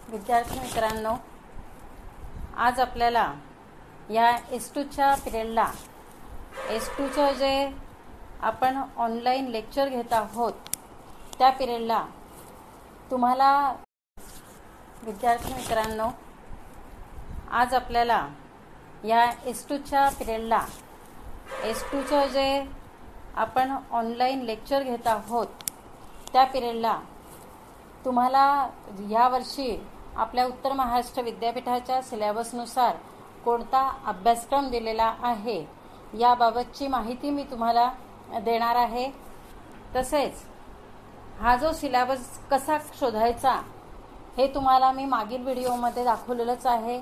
विद्यार्थी मित्रांनो, आज आपल्याला या S2च्या पिरियडला S2चं जे आपण ऑनलाईन लेक्चर घेत आहोत त्या पिरियडला तुम्हाला विद्यार्थी मित्रांनो आज आपल्याला या S2च्या पिरियडला S2चं जे आपण ऑनलाईन लेक्चर घेत आहोत त्या पिरियडला तुम्हाला यावर्षी आपल्या उत्तर महाराष्ट्र विद्यापीठाच्या सिलेबसनुसार कोणता अभ्यासक्रम दिलेला आहे याबाबतची माहिती मी तुम्हाला देणार आहे। तसेच हा जो सिलेबस कसा शोधायचा हे तुम्हाला मी मागील व्हिडिओमध्ये दाखवलेलंच आहे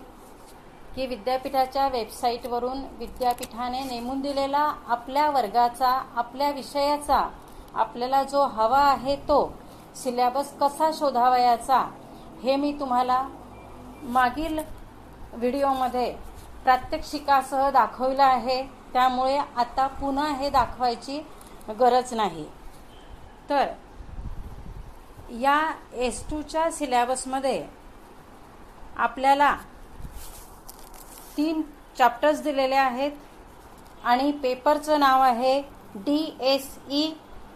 की विद्यापीठाच्या वेबसाईटवरून विद्यापीठाने नेमून दिलेला आपल्या वर्गाचा आपल्या विषयाचा आपल्याला जो हवा आहे तो सिलेबस कसा शोधावयाचा हे मी तुम्हाला मागील व्हिडिओमध्ये प्रात्यक्षिकासह दाखवलं आहे, त्यामुळे आता पुन्हा हे दाखवायची गरज नाही। तर या S2च्या सिलेबसमध्ये आपल्याला 3 चॅप्टर्स दिलेले आहेत आणि पेपरचं नाव आहे DSE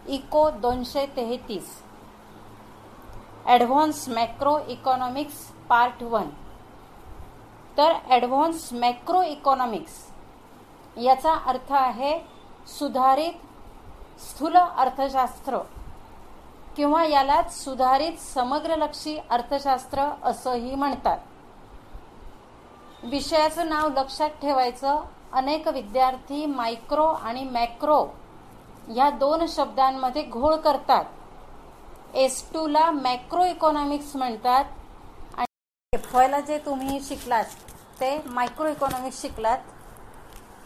eco 233 advance macroeconomics part 1। तर ॲडव्हान्स मॅक्रो इकॉनॉमिक्स याचा अर्थ आहे सुधारित स्थूल अर्थशास्त्र किंवा यालाच सुधारित समग्रलक्षी अर्थशास्त्र असंही म्हणतात। विषयाचं नाव लक्षात ठेवायचं। अनेक विद्यार्थी मायक्रो आणि मॅक्रो या 2 शब्दांमध्ये घोळ करतात। S2ला मॅक्रो इकॉनॉमिक्स म्हणतात आणि FYला जे तुम्ही शिकलात ते मायक्रो इकॉनॉमिक्स शिकलात।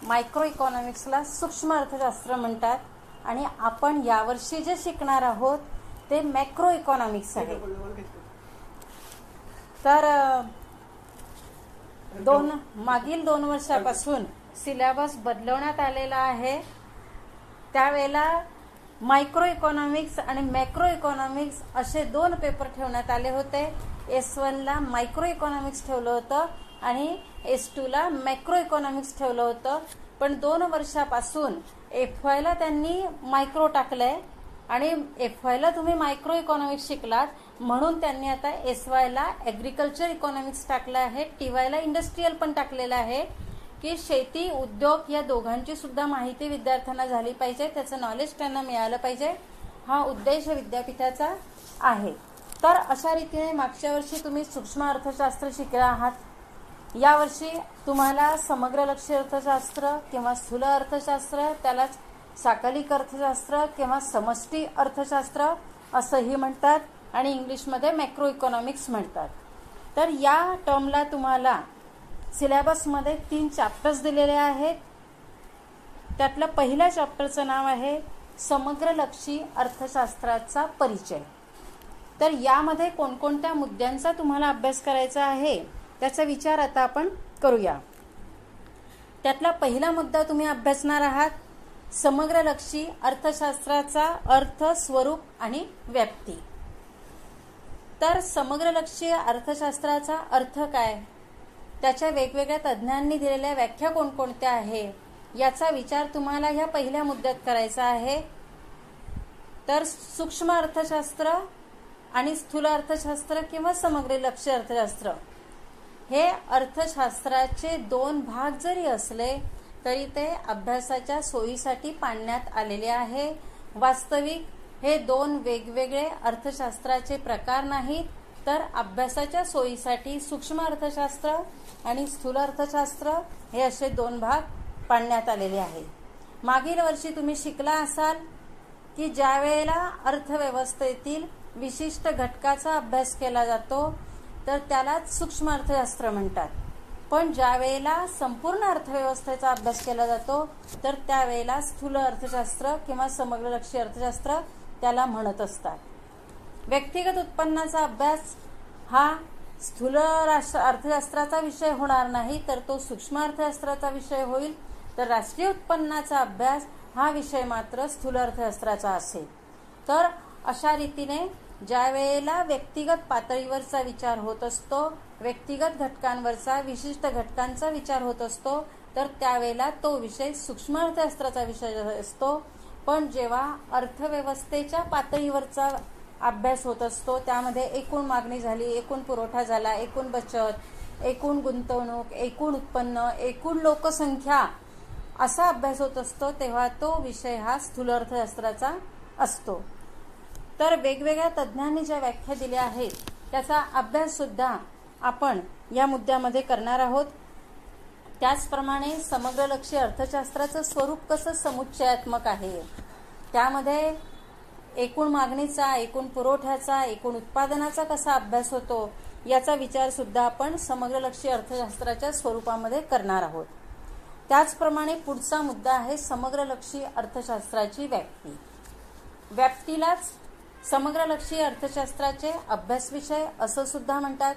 मायक्रो इकॉनॉमिक्सला सूक्ष्म अर्थशास्त्र म्हणतात आणि आपण यावर्षी जे शिकणार आहोत ते मॅक्रो इकॉनॉमिक्स आहे। तर मागील 2 वर्षापासून सिलेबस बदलवण्यात आलेला आहे। त्यावेळेला मायक्रो इकॉनॉमिक्स आणि मॅक्रो इकॉनॉमिक्स असे 2 पेपर ठेवण्यात आले होते। S1ला मायक्रो इकॉनॉमिक्स ठेवलं होतं आणि S2ला मॅक्रो इकॉनॉमिक्स ठेवलं होतं, पण 2 वर्षापासून FYला त्यांनी मायक्रो टाकलंय आणि FYला तुम्ही मायक्रो इकॉनॉमिक्स शिकलात म्हणून त्यांनी आता SYला ॲग्रिकल्चर इकॉनॉमिक्स टाकलं आहे। TYला इंडस्ट्रियल पण टाकलेलं आहे की शेती उद्योग या दोघांची सुद्धा माहिती विद्यार्थ्यांना झाली पाहिजे, त्याचं नॉलेज त्यांना मिळालं पाहिजे, हा उद्देश विद्यापीठाचा आहे। तर अशा रीतीने मागच्या वर्षी तुम्ही सूक्ष्म अर्थशास्त्र शिकला आहात, यावर्षी तुम्हाला समग्रलक्षी अर्थशास्त्र किंवा स्थूल अर्थशास्त्र त्यालाच साकलिक अर्थशास्त्र किंवा समष्टी अर्थशास्त्र असंही म्हणतात आणि इंग्लिशमध्ये मॅक्रो इकॉनॉमिक्स म्हणतात। तर या टर्मला तुम्हाला सिलेबसमध्ये 3 चॅप्टर्स दिलेले आहेत। त्यातलं पहिल्या चॅप्टरचं नाव आहे समग्रलक्षी अर्थशास्त्राचा परिचय। तर यामध्ये कोणकोणत्या मुद्द्यांचा तुम्हाला अभ्यास करायचा आहे त्याचा विचार आता आपण करूया। त्यातला पहिला मुद्दा तुम्ही अभ्यासणार आहात समग्रलक्षी अर्थशास्त्राचा अर्थ, स्वरूप आणि व्याप्ती। तर समग्रलक्षी अर्थशास्त्राचा अर्थ काय, त्याच्या वेगवेगळ्या तज्ञांनी दिलेल्या व्याख्या कोणकोणत्या आहे याचा विचार तुम्हाला ह्या पहिल्या मुद्द्यात करायचा आहे। तर सूक्ष्म अर्थशास्त्र आणि स्थूल अर्थशास्त्र किंवा समग्रलक्षी अर्थशास्त्र हे अर्थशास्त्राचे 2 भाग जरी असले तरी ते अभ्यासाच्या सोयीसाठी पाडण्यात आलेले आहे। वास्तविक हे 2 वेगवेगळे अर्थशास्त्राचे प्रकार नाहीत, तर अभ्यासाच्या सोयीसाठी सूक्ष्म अर्थशास्त्र आणि स्थूल अर्थशास्त्र हे असे 2 भाग पाडण्यात आलेले आहेत। मागील वर्षी तुम्ही शिकला असाल की ज्या वेळेला अर्थव्यवस्थेतील विशिष्ट घटकाचा अभ्यास केला जातो तर त्यालाच सूक्ष्म अर्थशास्त्र म्हणतात, पण ज्या वेळेला संपूर्ण अर्थव्यवस्थेचा अभ्यास केला जातो तर त्यावेळेला स्थूल अर्थशास्त्र किंवा समग्रलक्षी अर्थशास्त्र त्याला म्हणत असतात। व्यक्तिगत उत्पन्नाचा अभ्यास हा स्थूल अर्थशास्त्राचा विषय होणार नाही, तर तो सूक्ष्म अर्थशास्त्राचा विषय होईल। तर राष्ट्रीय उत्पन्नाचा अभ्यास हा विषय मात्र स्थूल अर्थशास्त्राचा असेल। तर अशा रीतीने ज्या वेळेला व्यक्तिगत पातळीवरचा विचार होत असतो, व्यक्तिगत घटकांवरचा, विशिष्ट घटकांचा विचार होत असतो, तर त्यावेळेला तो विषय सूक्ष्म अर्थशास्त्राचा विषय असतो. पण जेव्हा अर्थव्यवस्थेच्या पातळीवरचा अभ्यास होत असतो, त्यामध्ये एकूण मागणी झाली, एकूण पुरवठा झाला, एकूण बचत, एकूण गुंतवणूक, एकूण उत्पन्न, एकूण लोकसंख्या असा अभ्यास होत असतो, तेव्हा तो विषय हा स्थूल अर्थशास्त्राचा असतो. तर वेगवेगळ्या तज्ज्ञांनी ज्या व्याख्या दिल्या आहेत त्याचा अभ्यास सुद्धा आपण या मुद्द्यामध्ये करणार आहोत. त्याचप्रमाणे समग्रलक्षी अर्थशास्त्राचं स्वरूप कसं समुच्चयात्मक आहे, त्यामध्ये एकूण मागणीचा, एकूण पुरवठ्याचा, एकूण उत्पादनाचा कसा अभ्यास होतो याचा विचार सुद्धा आपण समग्रलक्षी अर्थशास्त्राच्या स्वरूपामध्ये करणार आहोत. त्याचप्रमाणे पुढचा मुद्दा आहे समग्रलक्षी अर्थशास्त्राची व्याप्ती. व्याप्तीलाच समग्रलक्षी अर्थशास्त्राचे अभ्यास विषय असं सुद्धा म्हणतात.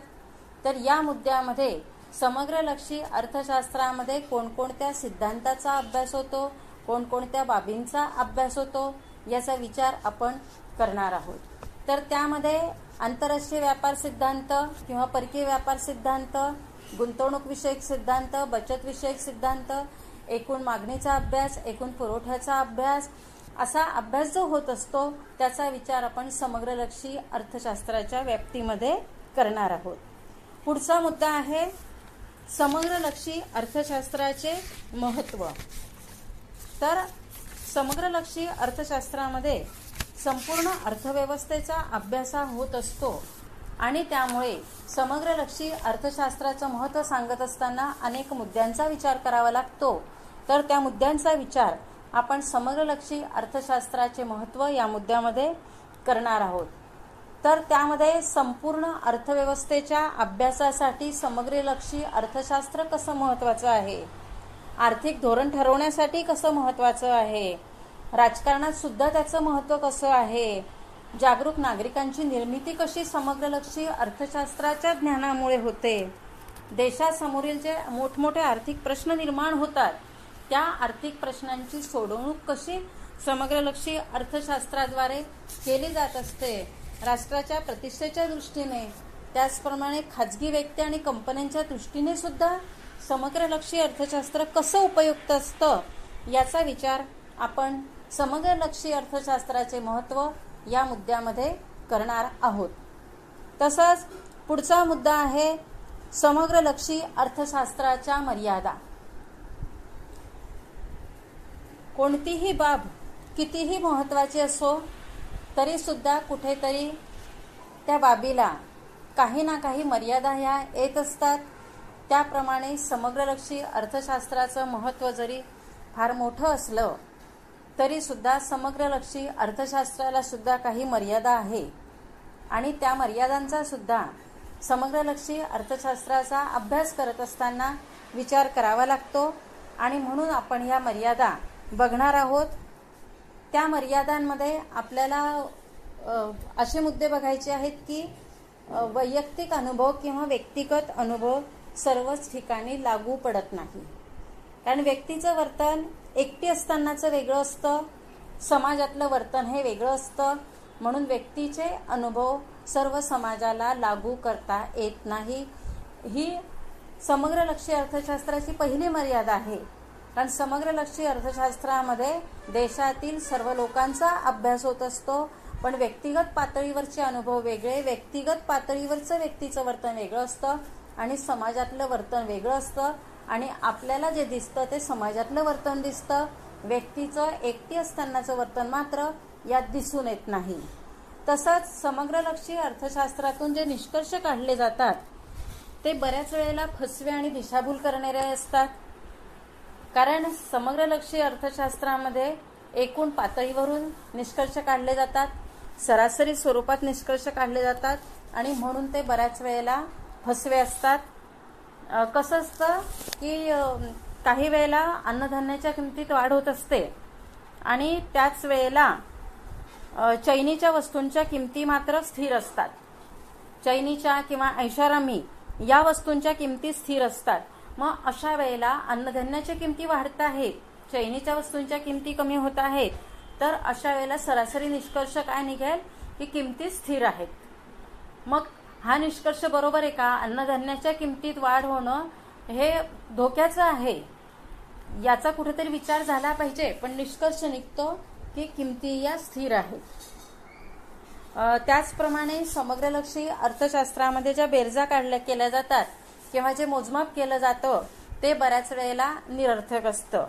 तर या मुद्द्यामध्ये समग्रलक्षी अर्थशास्त्रामध्ये कोणकोणत्या सिद्धांताचा अभ्यास होतो, कोणकोणत्या बाबींचा अभ्यास होतो याचा विचार आपण करणार आहोत. तर त्यामध्ये आंतरराष्ट्रीय व्यापार सिद्धांत किंवा परकीय व्यापार सिद्धांत, गुंतवणूक विषयक सिद्धांत, बचत विषयक सिद्धांत, एकूण मागणीचा अभ्यास, एकूण पुरवठ्याचा अभ्यास असा अभ्यास जो होत असतो त्याचा विचार आपण समग्रलक्षी अर्थशास्त्राच्या व्याप्तीमध्ये करणार आहोत. पुढचा मुद्दा आहे समग्रलक्षी अर्थशास्त्राचे महत्त्व. तर समग्रलक्षी अर्थशास्त्रामध्ये संपूर्ण अर्थव्यवस्थेचा अभ्यास होत असतो आणि त्यामुळे समग्रलक्षी अर्थशास्त्राचं महत्त्व सांगत असताना अनेक मुद्द्यांचा विचार करावा लागतो. तर त्या मुद्द्यांचा विचार आपण समग्रलक्षी अर्थशास्त्राचे महत्त्व या मुद्द्यामध्ये करणार आहोत. तर त्यामध्ये संपूर्ण अर्थव्यवस्थेच्या अभ्यासासाठी समग्रलक्षी अर्थशास्त्र कसं महत्त्वाचं आहे, आर्थिक धोरण ठरवण्यासाठी कसं महत्त्वाचं आहे, राजकारणात सुद्धा त्याचं महत्त्व कसं आहे, जागरूक नागरिकांची निर्मिती कशी समग्रलक्षी अर्थशास्त्राच्या ज्ञानामुळे होते, देशासमोरील जे मोठमोठे आर्थिक प्रश्न निर्माण होतात त्या आर्थिक प्रश्नांची सोडवणूक कशी समग्रलक्षी अर्थशास्त्राद्वारे केली जात असते, राष्ट्राच्या प्रतिष्ठेच्या दृष्टीने, त्याचप्रमाणे खाजगी व्यक्ती आणि कंपन्यांच्या दृष्टीने सुद्धा समग्रलक्षी अर्थशास्त्र कसं उपयुक्त असतं याचा विचार आपण समग्रलक्षी अर्थशास्त्राचे महत्त्व या मुद्द्यामध्ये करणार आहोत. तसंच पुढचा मुद्दा आहे समग्रलक्षी अर्थशास्त्राच्या मर्यादा. कोणतीही बाब कितीही महत्त्वाची असो तरी सुद्धा कुठेतरी त्या बाबीला काही ना काही मर्यादा ह्या येत असतात. त्याप्रमाणे समग्रलक्षी अर्थशास्त्राचं महत्त्व जरी फार मोठं असलं तरी सुद्धा समग्रलक्षी अर्थशास्त्राला सुद्धा काही मर्यादा आहे आणि त्या मर्यादांचा सुद्धा समग्रलक्षी अर्थशास्त्राचा अभ्यास करत असताना विचार करावा लागतो आणि म्हणून आपण या मर्यादा बघणार आहोत. त्या मर्यादांमध्ये आपल्याला असे मुद्दे बघायचे आहेत की वैयक्तिक अनुभव किंवा व्यक्तिगत अनुभव सर्वच ठिकाणी लागू पडत नाही. कारण व्यक्तीचं वर्तन एकटी असतानाचं वेगळं असतं, समाजातलं वर्तन हे वेगळं असतं. म्हणून व्यक्तीचे अनुभव सर्व समाजाला लागू करता येत नाही. ही समग्रलक्षी अर्थशास्त्राची पहिली मर्यादा आहे. कारण समग्रलक्षी अर्थशास्त्रामध्ये देशातील सर्व लोकांचा अभ्यास होत असतो, पण व्यक्तिगत पातळीवरचे अनुभव वेगळे, व्यक्तिगत पातळीवरचं व्यक्तीचं वर्तन वेगळं असतं आणि समाजातलं वर्तन वेगळं असतं आणि आपल्याला जे दिसतं ते समाजातलं वर्तन दिसतं. व्यक्तीचं एकटी असतानाचं वर्तन मात्र यात दिसून येत नाही. तसंच समग्रलक्षी अर्थशास्त्रातून जे निष्कर्ष काढले जातात ते बऱ्याच वेळेला फसवे आणि दिशाभूल करणारे असतात. कारण समग्रलक्षी अर्थशास्त्रामध्ये एकूण पातळीवरून निष्कर्ष काढले जातात, सरासरी स्वरूपात निष्कर्ष काढले जातात आणि म्हणून ते बऱ्याच वेळेला फसवे असतात. कसं असतं की काही वेळेला अन्नधान्याच्या किमतीत वाढ होत असते आणि त्याच वेळेला चैनीच्या वस्तूंच्या किमती मात्र स्थिर असतात. चैनीच्या किंवा ऐषारामी या वस्तूंच्या किमती स्थिर असतात. मग अशा वेळेला अन्नधान्याच्या किमती वाढत आहेत, चैनीच्या वस्तूंच्या किमती कमी होत आहेत, तर अशा वेळेला सरासरी निष्कर्ष काय निघेल की किमती स्थिर आहेत. मग हा निष्कर्ष बरोबर आहे का? अन्नधान्याच्या किमतीत वाढ होणं हे धोक्याचं आहे, याचा कुठेतरी विचार झाला पाहिजे. पण निष्कर्ष निघतो की किमती या स्थिर आहेत. त्याचप्रमाणे समग्रलक्षी अर्थशास्त्रामध्ये ज्या बेरजा केल्या जातात किंवा जे मोजमाप केलं जातं ते बऱ्याच वेळेला निरर्थक असतं.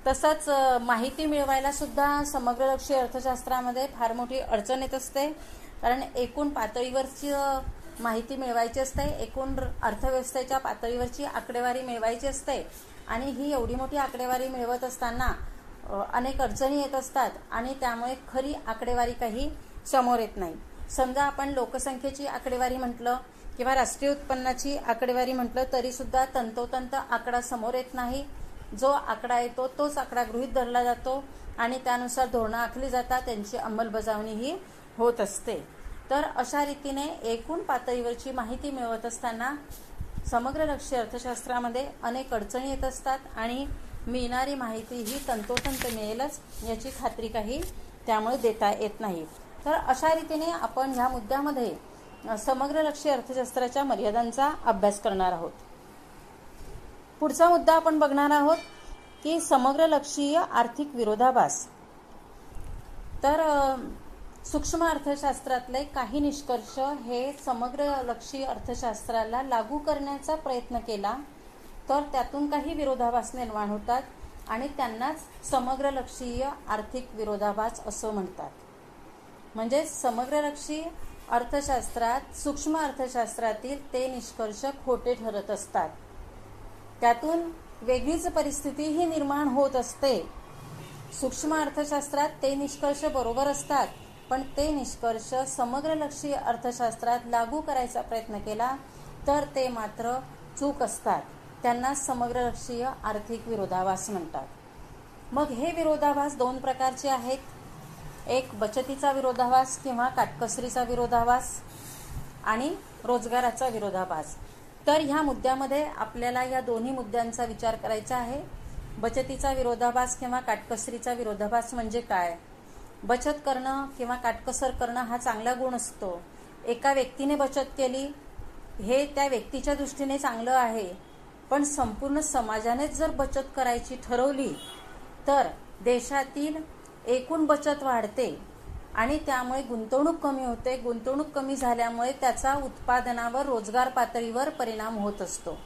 तसंच माहिती मिळवायला सुद्धा समग्रलक्षी अर्थशास्त्रामध्ये फार मोठी अडचण येत असते. कारण एकूण पातळीवरची माहिती मिळवायची असते, एकूण अर्थव्यवस्थेच्या पातळीवरची आकडेवारी मिळवायची असते. आणि ही एवढी मोठी आकडेवारी मिळवत असताना अनेक अडचणी येत असतात आणि त्यामुळे खरी आकडेवारी काही समोर येत नाही. समजा आपण लोकसंख्येची आकडेवारी म्हटलं किंवा राष्ट्रीय उत्पन्नाची आकडेवारी म्हटलं तरी सुद्धा तंतोतंत आकडा समोर येत नाही. जो आकडा येतो तोच आकडा गृहीत धरला जातो आणि त्यानुसार धोरणं आखली जातात, त्यांची अंमलबजावणीही होत असते. तर अशा रीतीने एकूण पातळीवरची माहिती मिळवत असताना समग्रलक्षी अर्थशास्त्रामध्ये अनेक अडचणी येत असतात आणि मिळणारी माहिती ही तंतोतंत मिळेलच याची खात्री काही त्यामुळे देता येत नाही. तर अशा रीतीने आपण ह्या मुद्द्यामध्ये समग्रलक्षी अर्थशास्त्राच्या मर्यादांचा अभ्यास करणार आहोत. पुढचा मुद्दा आपण बघणार आहोत की समग्रलक्षीय आर्थिक विरोधाभास. तर सूक्ष्म अर्थशास्त्रातले काही निष्कर्ष हे समग्रलक्षी अर्थशास्त्राला लागू करण्याचा प्रयत्न केला तर त्यातून काही विरोधाभास निर्माण होतात आणि त्यांनाच समग्रलक्षीय आर्थिक विरोधाभास असं म्हणतात. म्हणजे समग्रलक्षी अर्थशास्त्रात सूक्ष्म अर्थशास्त्रातील ते निष्कर्ष खोटे ठरत असतात. त्यातून वेगळीच परिस्थितीही निर्माण होत असते. सूक्ष्म अर्थशास्त्रात ते निष्कर्ष बरोबर असतात पण ते निष्कर्ष समग्रलक्षी अर्थशास्त्रात लागू करायचा प्रयत्न केला तर ते मात्र चूक असतात. त्यांना समग्रलक्षीय आर्थिक विरोधाभास म्हणतात. मग हे विरोधाभास दोन प्रकारचे आहेत. एक बचतीचा विरोधाभास किंवा काटकसरीचा विरोधाभास आणि रोजगाराचा विरोधाभास. तर ह्या मुद्द्यामध्ये आपल्याला या दोन्ही मुद्द्यांचा विचार करायचा आहे. बचतीचा विरोधाभास किंवा काटकसरीचा विरोधाभास म्हणजे काय? बचत करणं किंवा काटकसर करणं हा चांगला गुण असतो. एका व्यक्तीने बचत केली हे त्या व्यक्तीच्या दृष्टीने चांगलं आहे, पण संपूर्ण समाजानेच जर बचत करायची ठरवली तर देशातील एकूण बचत वाढते आणि त्यामुळे गुंतवणूक कमी होते. गुंतवणूक कमी झाल्यामुळे त्याचा उत्पादनावर, रोजगार पातळीवर परिणाम होत असतो.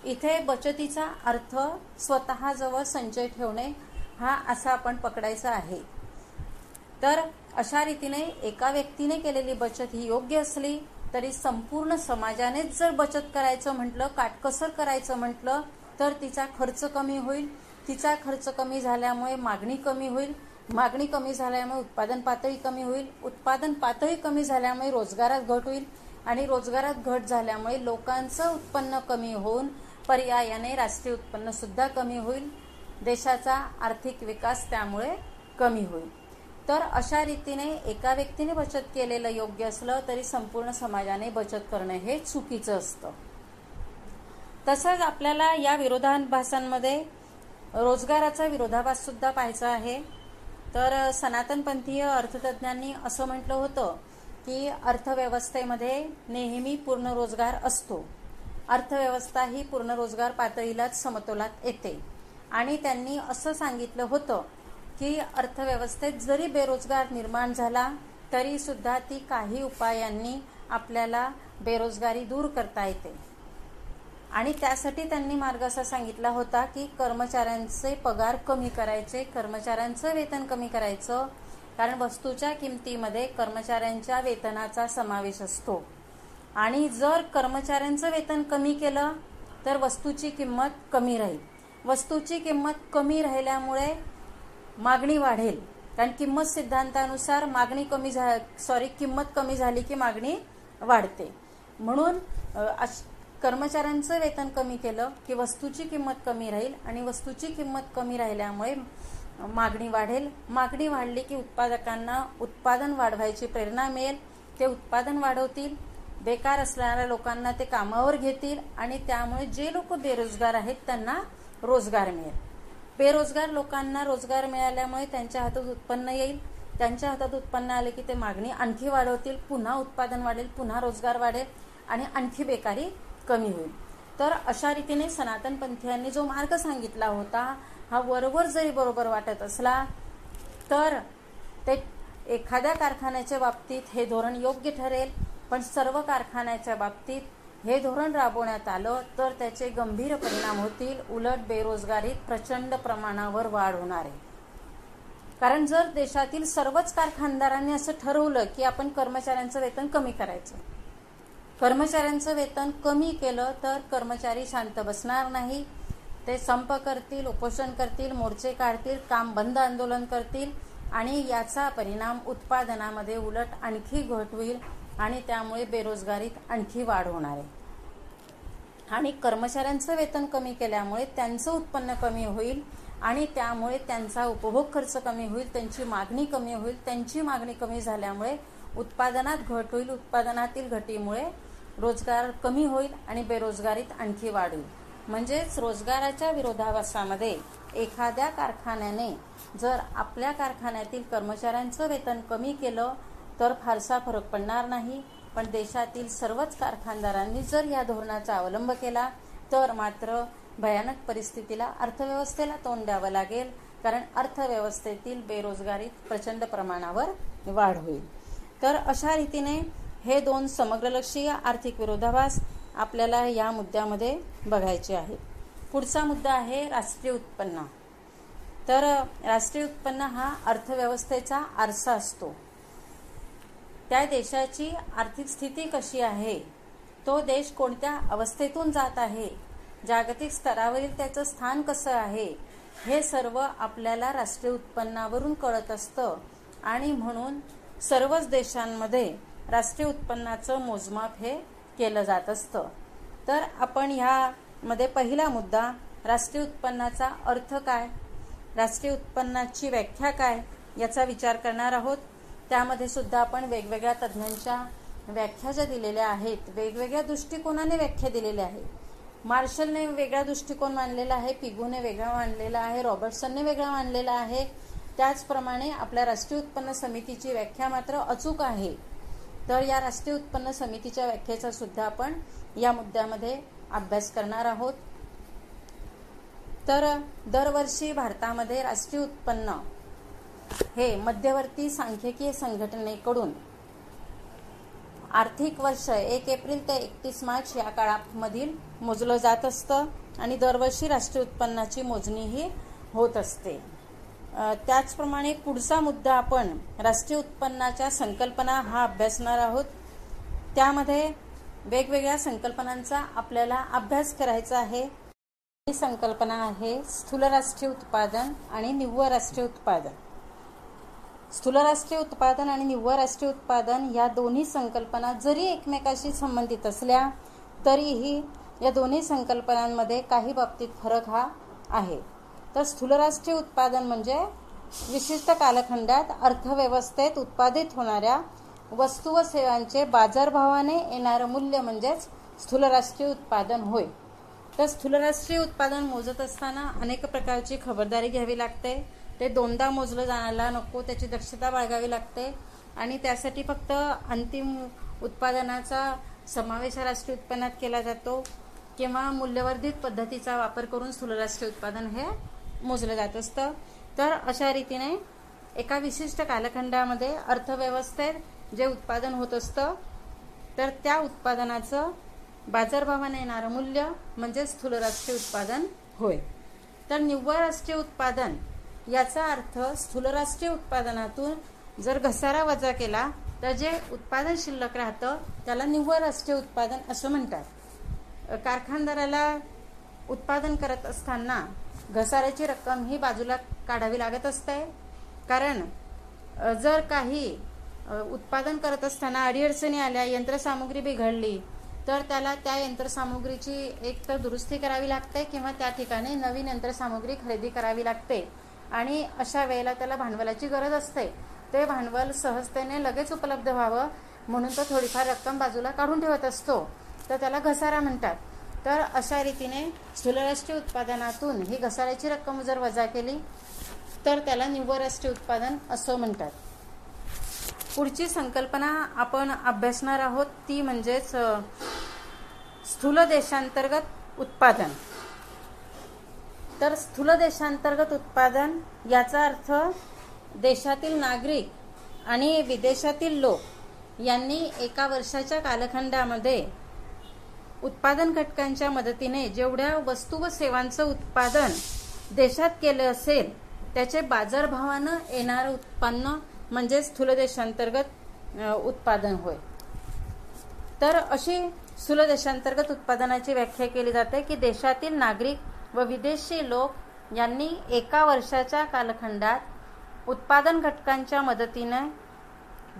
इथे बचतीचा अर्थ स्वतःजवळ संचय ठेवणे हा असा आपण पकडायचा आहे. तर अशा रीतीने एका व्यक्तीने केलेली बचत ही योग्य असली तरी संपूर्ण समाजानेच जर बचत करायचं म्हटलं, काटकसर करायचं म्हटलं तर तिचा खर्च कमी होईल. तिचा खर्च कमी झाल्यामुळे मागणी कमी होईल. मागणी कमी झाल्यामुळे उत्पादन पातळी कमी होईल. उत्पादन पातळी कमी झाल्यामुळे रोजगारात घट होईल आणि रोजगारात घट झाल्यामुळे लोकांचं उत्पन्न कमी होऊन पर्यायाने राष्ट्रीय उत्पन्न सुद्धा कमी होईल. देशाचा आर्थिक विकास त्यामुळे कमी होईल. तर अशा रीतीने एका व्यक्तीने बचत केलेलं योग्य असलं तरी संपूर्ण समाजाने बचत करणं हे चुकीचं असतं. तसंच आपल्याला या विरोधाभासांमध्ये रोजगाराचा विरोधाभास सुद्धा पाहायचा आहे. तर सनातनपंथीय अर्थतज्ञांनी असं म्हटलं होतं की अर्थव्यवस्थेमध्ये नेहमी पूर्ण रोजगार असतो. अर्थव्यवस्था ही पूर्ण रोजगार पातळीलाच समतोलात येते आणि त्यांनी असं सांगितलं होतं की अर्थव्यवस्थेत जरी बेरोजगार निर्माण झाला तरी सुद्धा ती काही उपायांनी आपल्याला बेरोजगारी दूर करता येते. आणि त्यासाठी त्यांनी मार्ग असा सांगितला होता की कर्मचाऱ्यांचे पगार कमी करायचे, कर्मचाऱ्यांचं वेतन कमी करायचं. कारण वस्तूच्या किमतीमध्ये कर्मचाऱ्यांच्या वेतनाचा समावेश असतो आणि जर कर्मचाऱ्यांचं वेतन कमी केलं तर वस्तूची किंमत कमी राहील. वस्तूची किंमत कमी राहिल्यामुळे मागणी वाढेल. कारण किंमत सिद्धांतानुसार किंमत कमी झाली की मागणी वाढते. म्हणून कर्मचाऱ्यांचं वेतन कमी केलं की वस्तूची किंमत कमी राहील आणि वस्तूची किंमत कमी राहिल्यामुळे मागणी वाढेल. मागणी वाढली की उत्पादकांना उत्पादन वाढवायची प्रेरणा मिळेल. ते उत्पादन वाढवतील. बेकार असणाऱ्या लोकांना ते कामावर घेतील आणि त्यामुळे जे लोक बेरोजगार आहेत त्यांना रोजगार मिळेल. बेरोजगार लोकांना रोजगार मिळाल्यामुळे त्यांच्या हातात उत्पन्न येईल. त्यांच्या हातात उत्पन्न आले की ते मागणी आणखी वाढवतील, पुन्हा उत्पादन वाढेल, पुन्हा रोजगार वाढेल आणि आणखी बेकारी कमी होईल. तर अशा रीतीने सनातन पंथीयांनी जो मार्ग सांगितला होता हा वरवर जरी बरोबर वाटत असला तर ते एखाद्या कारखान्याच्या बाबतीत हे धोरण योग्य ठरेल, पण सर्व कारखान्याच्या बाबतीत हे धोरण राबवण्यात आलं तर त्याचे गंभीर परिणाम होतील. उलट बेरोजगारीत प्रचंड प्रमाणावर वाढ होणार आहे. कारण जर देशातील सर्वच कारखानदारांनी असं ठरवलं की आपण कर्मचाऱ्यांचं वेतन कमी करायचं, कर्मचाऱ्यांचं वेतन कमी केलं तर कर्मचारी शांत बसणार नाही. ते संप करतील, उपोषण करतील, मोर्चे काढतील, काम बंद आंदोलन करतील आणि याचा परिणाम उत्पादनामध्ये उलट आणखी घट होईल आणि त्यामुळे बेरोजगारीत आणखी वाढ होणार आहे. आणि कर्मचाऱ्यांचं वेतन कमी केल्यामुळे त्यांचं उत्पन्न कमी होईल आणि त्यामुळे त्यांचा उपभोग खर्च कमी होईल, त्यांची मागणी कमी होईल. त्यांची मागणी कमी झाल्यामुळे उत्पादनात घट होईल, उत्पादनातील घटीमुळे रोजगार कमी होईल आणि बेरोजगारीत आणखी वाढ होईल. म्हणजेच रोजगाराच्या विरोधाभासामध्ये एखाद्या कारखान्याने जर आपल्या कारखान्यातील कर्मचाऱ्यांचं वेतन कमी केलं तर फारसा फरक पडणार नाही, पण देशातील सर्वच कारखानदारांनी जर या धोरणाचा अवलंब केला तर मात्र भयानक परिस्थितीला, अर्थव्यवस्थेला तोंड द्यावं लागेल. कारण अर्थव्यवस्थेतील बेरोजगारीत प्रचंड प्रमाणावर वाढ होईल. तर अशा रीतीने हे दोन समग्रलक्षीय आर्थिक विरोधाभास आपल्याला या मुद्द्यामध्ये बघायचे आहे. पुढचा मुद्दा आहे राष्ट्रीय उत्पन्न. तर राष्ट्रीय उत्पन्न हा अर्थव्यवस्थेचा आरसा असतो. त्या देशाची आर्थिक स्थिती कशी आहे, तो देश कोणत्या अवस्थेतून जात आहे, जागतिक स्तरावरील त्याचं स्थान कसं आहे, हे सर्व आपल्याला राष्ट्रीय उत्पन्नावरून कळत असतं. आणि म्हणून सर्वच देशांमध्ये राष्ट्रीय उत्पन्नाचं मोजमाप हे केलं जात असतं. तर आपण ह्यामध्ये पहिला मुद्दा, राष्ट्रीय उत्पन्नाचा अर्थ काय, राष्ट्रीय उत्पन्नाची व्याख्या काय याचा विचार करणार आहोत. त्यामध्ये सुद्धा आपण वेगवेगळ्या तज्ज्ञांच्या व्याख्या ज्या दिलेल्या आहेत, वेगवेगळ्या दृष्टिकोनाने व्याख्या दिलेल्या आहेत. मार्शलने वेगळा दृष्टिकोन मांडलेला आहे, पिगूने वेगळा मांडलेला आहे, रॉबर्टसनने वेगळा मांडलेला आहे. त्याचप्रमाणे आपल्या राष्ट्रीय उत्पन्न समितीची व्याख्या मात्र अचूक आहे. तर या राष्ट्रीय उत्पन्न समितीच्या व्याख्येचा सुद्धा आपण या मुद्द्यामध्ये अभ्यास करणार आहोत. तर दरवर्षी भारतामध्ये राष्ट्रीय उत्पन्न हे मध्यवर्ती सांख्यिकीय संघटनेकडून आर्थिक वर्ष 1 एप्रिल ते 31 मार्च या काळामधील मोजलं जात असतं आणि दरवर्षी राष्ट्रीय उत्पन्नाची मोजणीही होत असते. त्याचप्रमाणे पुढचा मुद्दा आपण राष्ट्रीय उत्पन्नाच्या संकल्पना हा अभ्यासणार आहोत. त्यामध्ये वेगवेगळ्या संकल्पनांचा आपल्याला अभ्यास करायचा आहे. ही संकल्पना आहे स्थूल राष्ट्रीय उत्पादन आणि निव्वळ राष्ट्रीय उत्पादन. स्थूल राष्ट्रीय उत्पादन आणि निव्वळ राष्ट्रीय उत्पादन या दोन्ही संकल्पना जरी एकमेकाशी संबंधित असल्या तरीही या दोन्ही संकल्पनांमध्ये काही बाबतीत फरक हा आहे. तर स्थूल राष्ट्रीय उत्पादन म्हणजे विशिष्ट कालखंडात अर्थव्यवस्थेत उत्पादित होणाऱ्या वस्तू व सेवांचे बाजारभावाने येणारं मूल्य म्हणजेच स्थूल राष्ट्रीय उत्पादन होय. तर स्थूल राष्ट्रीय उत्पादन मोजत असताना अनेक प्रकारची खबरदारी घ्यावी लागते. ते दोनदा मोजलं जायला नको, त्याची दक्षता बाळगावी लागते आणि त्यासाठी फक्त अंतिम उत्पादनाचा समावेश राष्ट्रीय उत्पन्नात केला जातो किंवा मूल्यवर्धित पद्धतीचा वापर करून स्थूल राष्ट्रीय उत्पादन हे मोजलं जात असतं. तर अशा रीतीने एका विशिष्ट कालखंडामध्ये अर्थव्यवस्थेत जे उत्पादन होत असतं तर त्या उत्पादनाचं बाजारभावाने येणारं मूल्य म्हणजे स्थूल राष्ट्रीय उत्पादन होय. तर निव्वळ राष्ट्रीय उत्पादन याचा अर्थ स्थूल राष्ट्रीय उत्पादनातून जर घसारा वजा केला तर जे उत्पादन शिल्लक राहतं त्याला निव्वळ राष्ट्रीय उत्पादन असं म्हणतात. कारखानदाराला उत्पादन करत असताना घसाऱ्याची रक्कम ही बाजूला काढावी लागत असते. कारण जर काही उत्पादन करत असताना अडीअडचणी आल्या, यंत्रसामुग्री बिघडली तर त्याला त्या यंत्रसामुग्रीची एक तर दुरुस्ती करावी लागते किंवा त्या ठिकाणी नवीन यंत्रसामुग्री खरेदी करावी लागते आणि अशा वेळेला त्याला भांडवलाची गरज असते. ते भांडवल सहजतेने लगेच उपलब्ध व्हावं म्हणून तो थोडीफार रक्कम बाजूला काढून ठेवत असतो, तर त्याला घसारा म्हणतात. तर अशा रीतीने स्थूल राष्ट्रीय उत्पादनातून ही घसाऱ्याची रक्कम जर वजा केली तर त्याला निव्वळ राष्ट्रीय उत्पादन असं म्हणतात. पुढची संकल्पना आपण अभ्यासणार आहोत ती म्हणजेच स्थूल देशांतर्गत उत्पादन. तर स्थूल देशांतर्गत उत्पादन याचा अर्थ देशातील नागरिक आणि विदेशातील लोक यांनी एका वर्षाच्या कालखंडामध्ये उत्पादन घटकांच्या मदतीने जेवढ्या वस्तू व सेवांचं उत्पादन देशात केलं असेल त्याचे बाजारभावानं येणारं उत्पन्न म्हणजे स्थूल देशांतर्गत उत्पादन होय. तर अशी स्थूल देशांतर्गत उत्पादनाची व्याख्या केली जाते की देशातील नागरिक व विदेशी लोक यांनी एका वर्षाच्या कालखंडात उत्पादन घटकांच्या मदतीने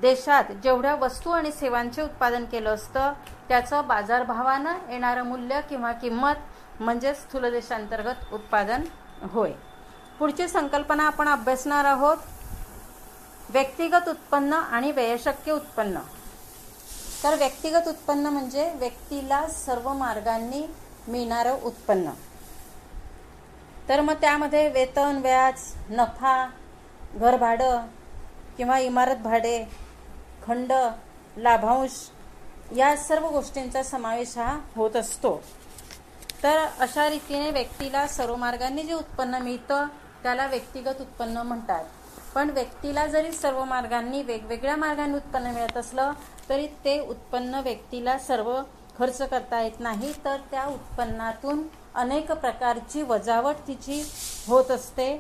देशात जेवढ्या वस्तू आणि सेवांचे उत्पादन केलं असतं त्याचं बाजारभावानं येणारं मूल्य किंवा किंमत म्हणजे स्थूल देशांतर्गत उत्पादन होय. पुढची संकल्पना आपण अभ्यासणार आहोत व्यक्तिगत उत्पन्न आणि व्ययशक्य उत्पन्न. तर व्यक्तिगत उत्पन्न म्हणजे व्यक्तीला सर्व मार्गांनी मिळणारं उत्पन्न. तर मग त्यामध्ये वेतन, व्याज, नफा, घर भाडं किंवा इमारत भाडे, खंड, लाभांश या सर्व गोष्टींचा समावेश हा होत असतो. तर अशा रीतीने व्यक्तीला सर्व मार्गांनी जे उत्पन्न मिळतं त्याला व्यक्तिगत उत्पन्न म्हणतात. पण व्यक्तीला जरी सर्व मार्गांनी वेगवेगळ्या मार्गांनी उत्पन्न मिळत असलं तरी ते उत्पन्न व्यक्तीला सर्व खर्च करता येत नाही. तर त्या उत्पन्नातून अनेक प्रकारची वजावट तिची होत असते.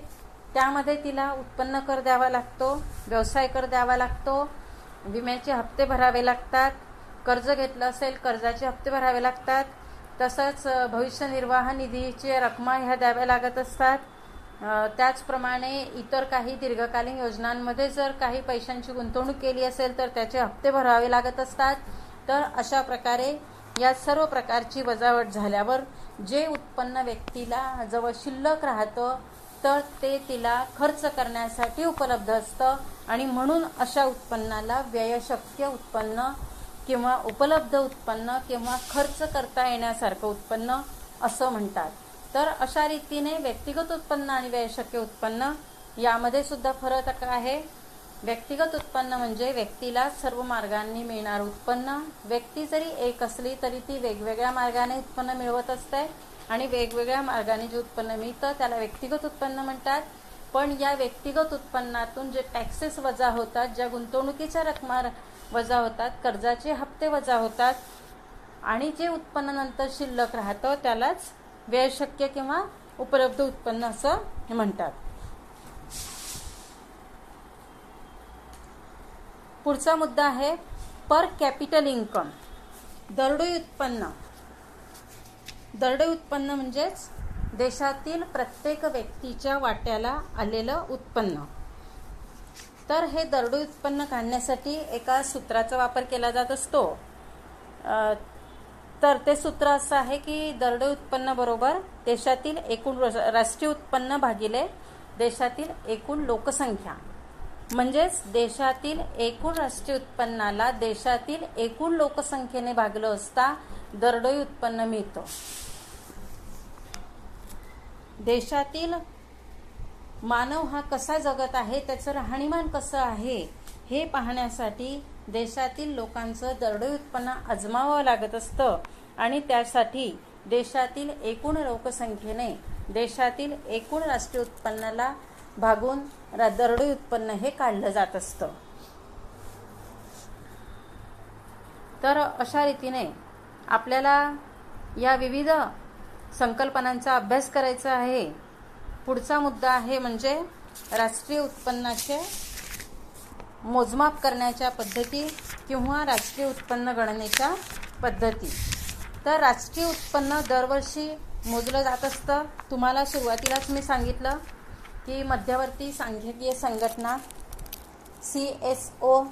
त्यामध्ये तिला उत्पन्न कर द्यावा लागतो, व्यवसाय कर द्यावा लागतो, विम्याचे हप्ते भरावे लागतात, कर्ज घेतलं असेल कर्जाचे हप्ते भरावे लागतात, तसंच भविष्य निर्वाह निधीची रक्कमा ह्या द्याव्या लागत असतात. त्याचप्रमाणे इतर काही दीर्घकालीन योजनांमध्ये जर काही पैशांची गुंतवणूक केली असेल तर त्याचे हप्ते भरावे लागत असतात. तर अशा प्रकारे या सर्व प्रकारची वजावट झाल्यावर जे उत्पन्न व्यक्तीला जवळ शिल्लक राहतं तर ते तिला खर्च करण्यासाठी उपलब्ध असतं आणि म्हणून अशा उत्पन्नाला व्ययशक्य उत्पन्न किंवा उपलब्ध उत्पन्न किंवा खर्च करता येण्यासारखं उत्पन्न असं म्हणतात. तर अशा रीतीने व्यक्तिगत उत्पन्न आणि व्ययशक्य उत्पन्न यामध्ये सुद्धा फरक आहे. व्यक्तिगत उत्पन्न म्हणजे व्यक्तीला सर्व मार्गांनी मिळणारं उत्पन्न. व्यक्ती जरी एक असली तरी ती वेगवेगळ्या मार्गाने उत्पन्न मिळवत असते आणि वेगवेगळ्या मार्गाने जे उत्पन्न मिळतं त्याला व्यक्तिगत उत्पन्न म्हणतात. पण या व्यक्तिगत उत्पन्नातून जे टॅक्सेस वजा होतात, ज्या गुंतवणुकीच्या रकमा वजा होतात, कर्जाचे हप्ते वजा होतात आणि जे उत्पन्न नंतर शिल्लक राहतं त्यालाच व्ययशक्य किंवा उपलब्ध उत्पन्न असं म्हणतात. पुढचा मुद्दा आहे पर कॅपिटल इन्कम, दरडोई उत्पन्न. दरडोई उत्पन्न म्हणजेच देशातील प्रत्येक व्यक्तीच्या वाट्याला आलेलं उत्पन्न. तर हे दरडोई उत्पन्न काढण्यासाठी एका सूत्राचा वापर केला जात असतो. तर ते सूत्र असं आहे की दरडोई उत्पन्न बरोबर देशातील एकूण राष्ट्रीय उत्पन्न भागिले देशातील एकूण लोकसंख्या. म्हणजेच देशातील एकूण राष्ट्रीय उत्पन्नाला देशातील एकूण लोकसंख्येने भागलं असता दरडोई उत्पन्न मिळतं. देशातील मानव हा कसा जगत आहे, त्याचं राहणीमान कसं आहे हे पाहण्यासाठी देशातील लोकांचं दरडोई उत्पन्न आजमावावं लागत असतं आणि त्यासाठी देशातील एकूण लोकसंख्येने देशातील एकूण राष्ट्रीय उत्पन्नाला भागून दरडोई उत्पन्न हे काढलं जात असतं. तर अशा रीतीने आपल्याला या विविध संकल्पनांचा अभ्यास करायचा आहे. पुढचा मुद्दा आहे म्हणजे राष्ट्रीय उत्पन्नाचे मोजमाप करण्याच्या पद्धती किंवा राष्ट्रीय उत्पन्न गणनेच्या पद्धती. तर राष्ट्रीय उत्पन्न दरवर्षी मोजलं जात असतं. तुम्हाला सुरुवातीलाच मी सांगितलं की मध्यवर्ती सांख्यिकीय संघटना CSO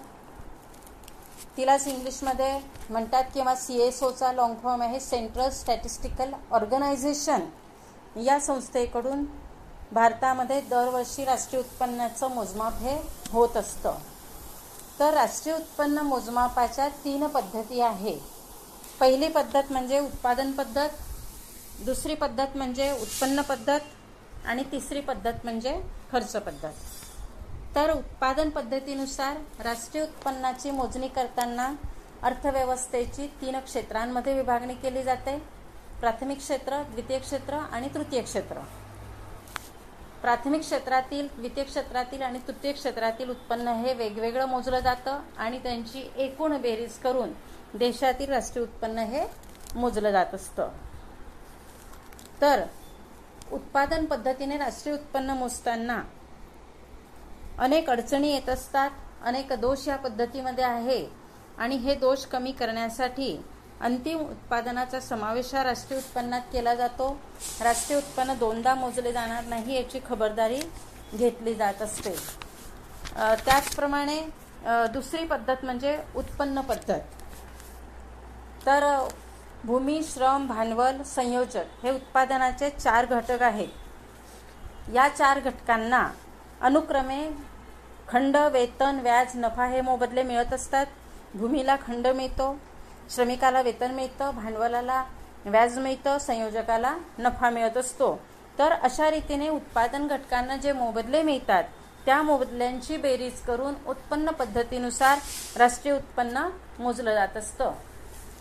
तिलाच इंग्लिशमध्ये म्हणतात किंवा CSOचा लॉंग फॉर्म आहे सेंट्रल स्टॅटिस्टिकल ऑर्गनायझेशन. या संस्थेकडून भारतामध्ये दरवर्षी राष्ट्रीय उत्पन्नाचं मोजमाप हे होत असतं. तर राष्ट्रीय उत्पन्न मोजमापाच्या 3 पद्धती आहे. पहिली पद्धत म्हणजे उत्पादन पद्धत, दुसरी पद्धत म्हणजे उत्पन्न पद्धत आणि तिसरी पद्धत म्हणजे खर्च पद्धत. तर उत्पादन पद्धतीनुसार राष्ट्रीय उत्पन्नाची मोजणी करताना अर्थव्यवस्थेची 3 क्षेत्रांमध्ये विभागणी केली जाते. प्राथमिक क्षेत्र, द्वितीय क्षेत्र आणि तृतीय क्षेत्र. प्राथमिक क्षेत्रातील, द्वितीय क्षेत्रातील आणि तृतीय क्षेत्रातील उत्पन्न हे वेगवेगळं मोजलं जातं आणि त्यांची एकूण बेरीज करून देशातील राष्ट्रीय उत्पन्न हे मोजलं जात असतं. तर उत्पादन पद्धतीने राष्ट्रीय उत्पन्न मोजताना अनेक अडचणी येत असतात, अनेक दोष या पद्धतीमध्ये आहे आणि हे दोष कमी करण्यासाठी अंतिम उत्पादनाचा समावेश हा राष्ट्रीय उत्पन्नात केला जातो. राष्ट्रीय उत्पन्न दोनदा मोजले जाणार नाही याची खबरदारी घेतली जात असते. त्याचप्रमाणे दुसरी पद्धत म्हणजे उत्पन्न पद्धत. तर भूमी, श्रम, भांडवल, संयोजक हे उत्पादनाचे 4 घटक आहेत. या 4 घटकांना अनुक्रमे खंड, वेतन, व्याज, नफा हे मोबदले मिळत असतात. भूमीला खंड मिळतो, श्रमिकाला वेतन मिळतं, भांडवलाला व्याज मिळतं, संयोजकाला नफा मिळत असतो. तर अशा रीतीने उत्पादन घटकांना जे मोबदले मिळतात त्या मोबदल्यांची बेरीज करून उत्पन्न पद्धतीनुसार राष्ट्रीय उत्पन्न मोजलं जात असतं.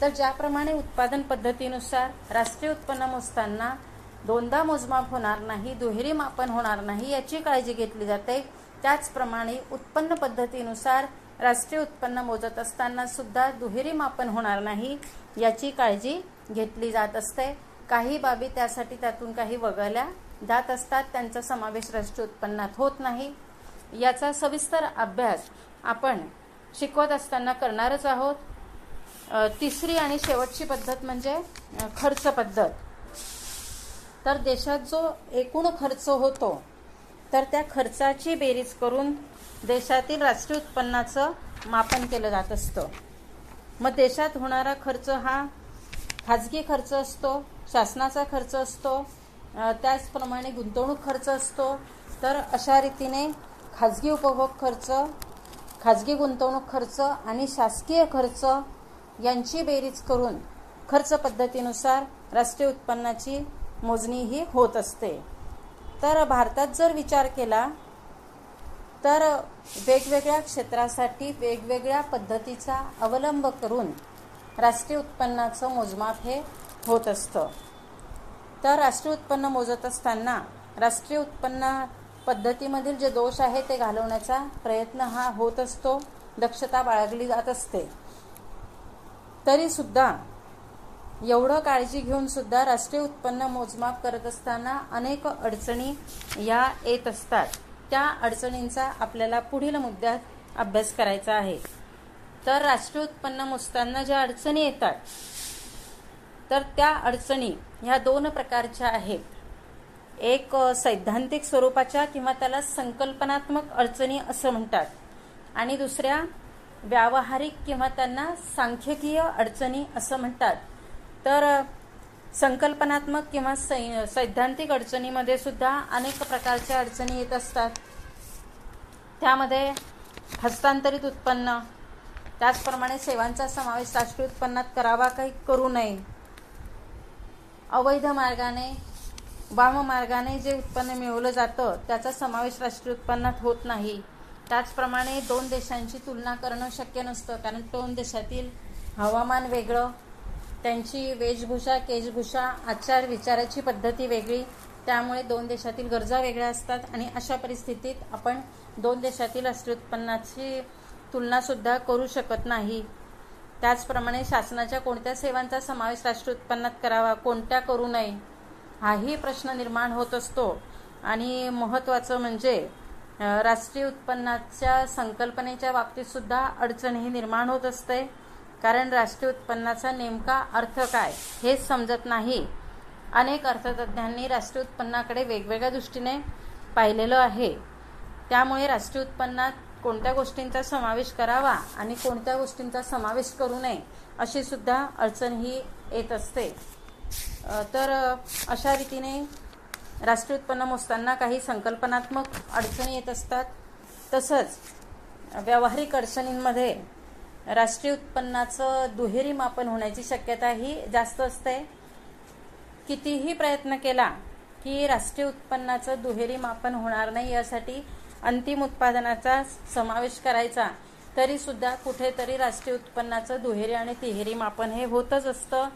तर ज्याप्रमाणे उत्पादन पद्धतीनुसार राष्ट्रीय उत्पन्न मोजताना दोनदा मोजमाप होणार नाही, दुहेरी मापन होणार नाही याची काळजी घेतली जाते, त्याचप्रमाणे उत्पन्न पद्धतीनुसार राष्ट्रीय उत्पन्न मोजत असताना सुद्धा दुहेरी मापन होणार नाही याची काळजी घेतली जात असते. काही बाबी त्यासाठी त्यातून काही वगळल्या जात असतात, त्यांचा समावेश राष्ट्रीय उत्पन्नात होत नाही. याचा सविस्तर अभ्यास आपण शिकवत असताना करणारच आहोत. तिसरी आणि शेवटची पद्धत म्हणजे खर्च पद्धत. तर देशात जो एकूण खर्च होतो तर त्या खर्चाची बेरीज करून देशातील राष्ट्रीय उत्पन्नाचं मापन केलं जात असतं. मग देशात होणारा खर्च हा खाजगी खर्च असतो, शासनाचा खर्च असतो, त्याचप्रमाणे गुंतवणूक खर्च असतो. तर अशा रीतीने खाजगी उपभोग खर्च, खाजगी गुंतवणूक खर्च आणि शासकीय खर्च यांची बेरीज करून खर्च पद्धतीनुसार राष्ट्रीय उत्पन्नाची मोजणी ही होत असते. तर भारतात जर विचार केला तर वेगवेगळ्या क्षेत्रासाठी वेगवेगळ्या पद्धतीचा अवलंब करून राष्ट्रीय उत्पन्नाचं मोजमाप हे होत असतं. तर राष्ट्रीय उत्पन्न मोजत असताना राष्ट्रीय उत्पन्न पद्धतीमधील जे दोष आहे ते घालवण्याचा प्रयत्न हा होत असतो, दक्षता बाळगली जात असते. तरी सुद्धा एवढं काळजी घेऊन सुद्धा राष्ट्रीय उत्पन्न मोजमाप करत असताना अनेक अडचणी या येत असतात. त्या अडचणींचा आपल्याला पुढील मुद्द्यात अभ्यास करायचा आहे. तर राष्ट्रीय उत्पन्न मोजताना ज्या अडचणी येतात तर त्या अडचणी ह्या 2 प्रकारच्या आहेत. एक सैद्धांतिक स्वरूपाच्या किंवा त्याला संकल्पनात्मक अडचणी असं म्हणतात आणि दुसऱ्या व्यावहारिक किंवा त्यांना सांख्यिकीय अडचणी असं म्हणतात. तर संकल्पनात्मक किंवा सैद्धांतिक अडचणीमध्ये सुद्धा अनेक प्रकारच्या अडचणी येत असतात. त्यामध्ये हस्तांतरित उत्पन्न, त्याचप्रमाणे सेवांचा समावेश राष्ट्रीय उत्पन्नात करावा काही करू नये, अवैध मार्गाने वाम मार्गाने जे उत्पन्न मिळवलं जातं त्याचा समावेश राष्ट्रीय उत्पन्नात होत नाही. त्याचप्रमाणे 2 देशांची तुलना करणं शक्य नसतं, कारण 2 देशातील हवामान वेगळं, त्यांची वेशभूषा, केशभूषा, आचार विचाराची पद्धती वेगळी, त्यामुळे 2 देशातील गरजा वेगळ्या असतात आणि अशा परिस्थितीत आपण 2 देशातील राष्ट्रीय उत्पन्नाची तुलना सुद्धा करू शकत नाही. त्याचप्रमाणे शासनाच्या कोणत्या सेवांचा समावेश राष्ट्रीय उत्पन्नात करावा, कोणत्या करू नये हाही प्रश्न निर्माण होत असतो. आणि महत्त्वाचं म्हणजे राष्ट्रीय उत्पन्नाच्या संकल्पनेच्या बाबतीत सुद्धा अडचण ही निर्माण होत असते, कारण राष्ट्रीय उत्पन्नाचा नेमका अर्थ काय हेच समजत नाही. अनेक अर्थतज्ज्ञांनी राष्ट्रीय उत्पन्नाकडे वेगवेगळ्या दृष्टीने पाहिलेलं आहे. त्यामुळे राष्ट्रीय उत्पन्नात कोणत्या गोष्टींचा समावेश करावा आणि कोणत्या गोष्टींचा समावेश करू नये अशी सुद्धा अडचण ही येत असते. तर अशा रीतीने राष्ट्रीय उत्पन्न मोजताना काही संकल्पनात्मक अडचणी येत असतात. तसंच व्यावहारिक अडचणींमध्ये राष्ट्रीय उत्पन्नाचं दुहेरी मापन होण्याची शक्यता ही जास्त असते. कितीही प्रयत्न केला की राष्ट्रीय उत्पन्नाचं दुहेरी मापन होणार नाही यासाठी अंतिम उत्पादनाचा समावेश करायचा तरी सुद्धा कुठेतरी राष्ट्रीय उत्पन्नाचं दुहेरी आणि तिहेरी मापन हे होतच असतं.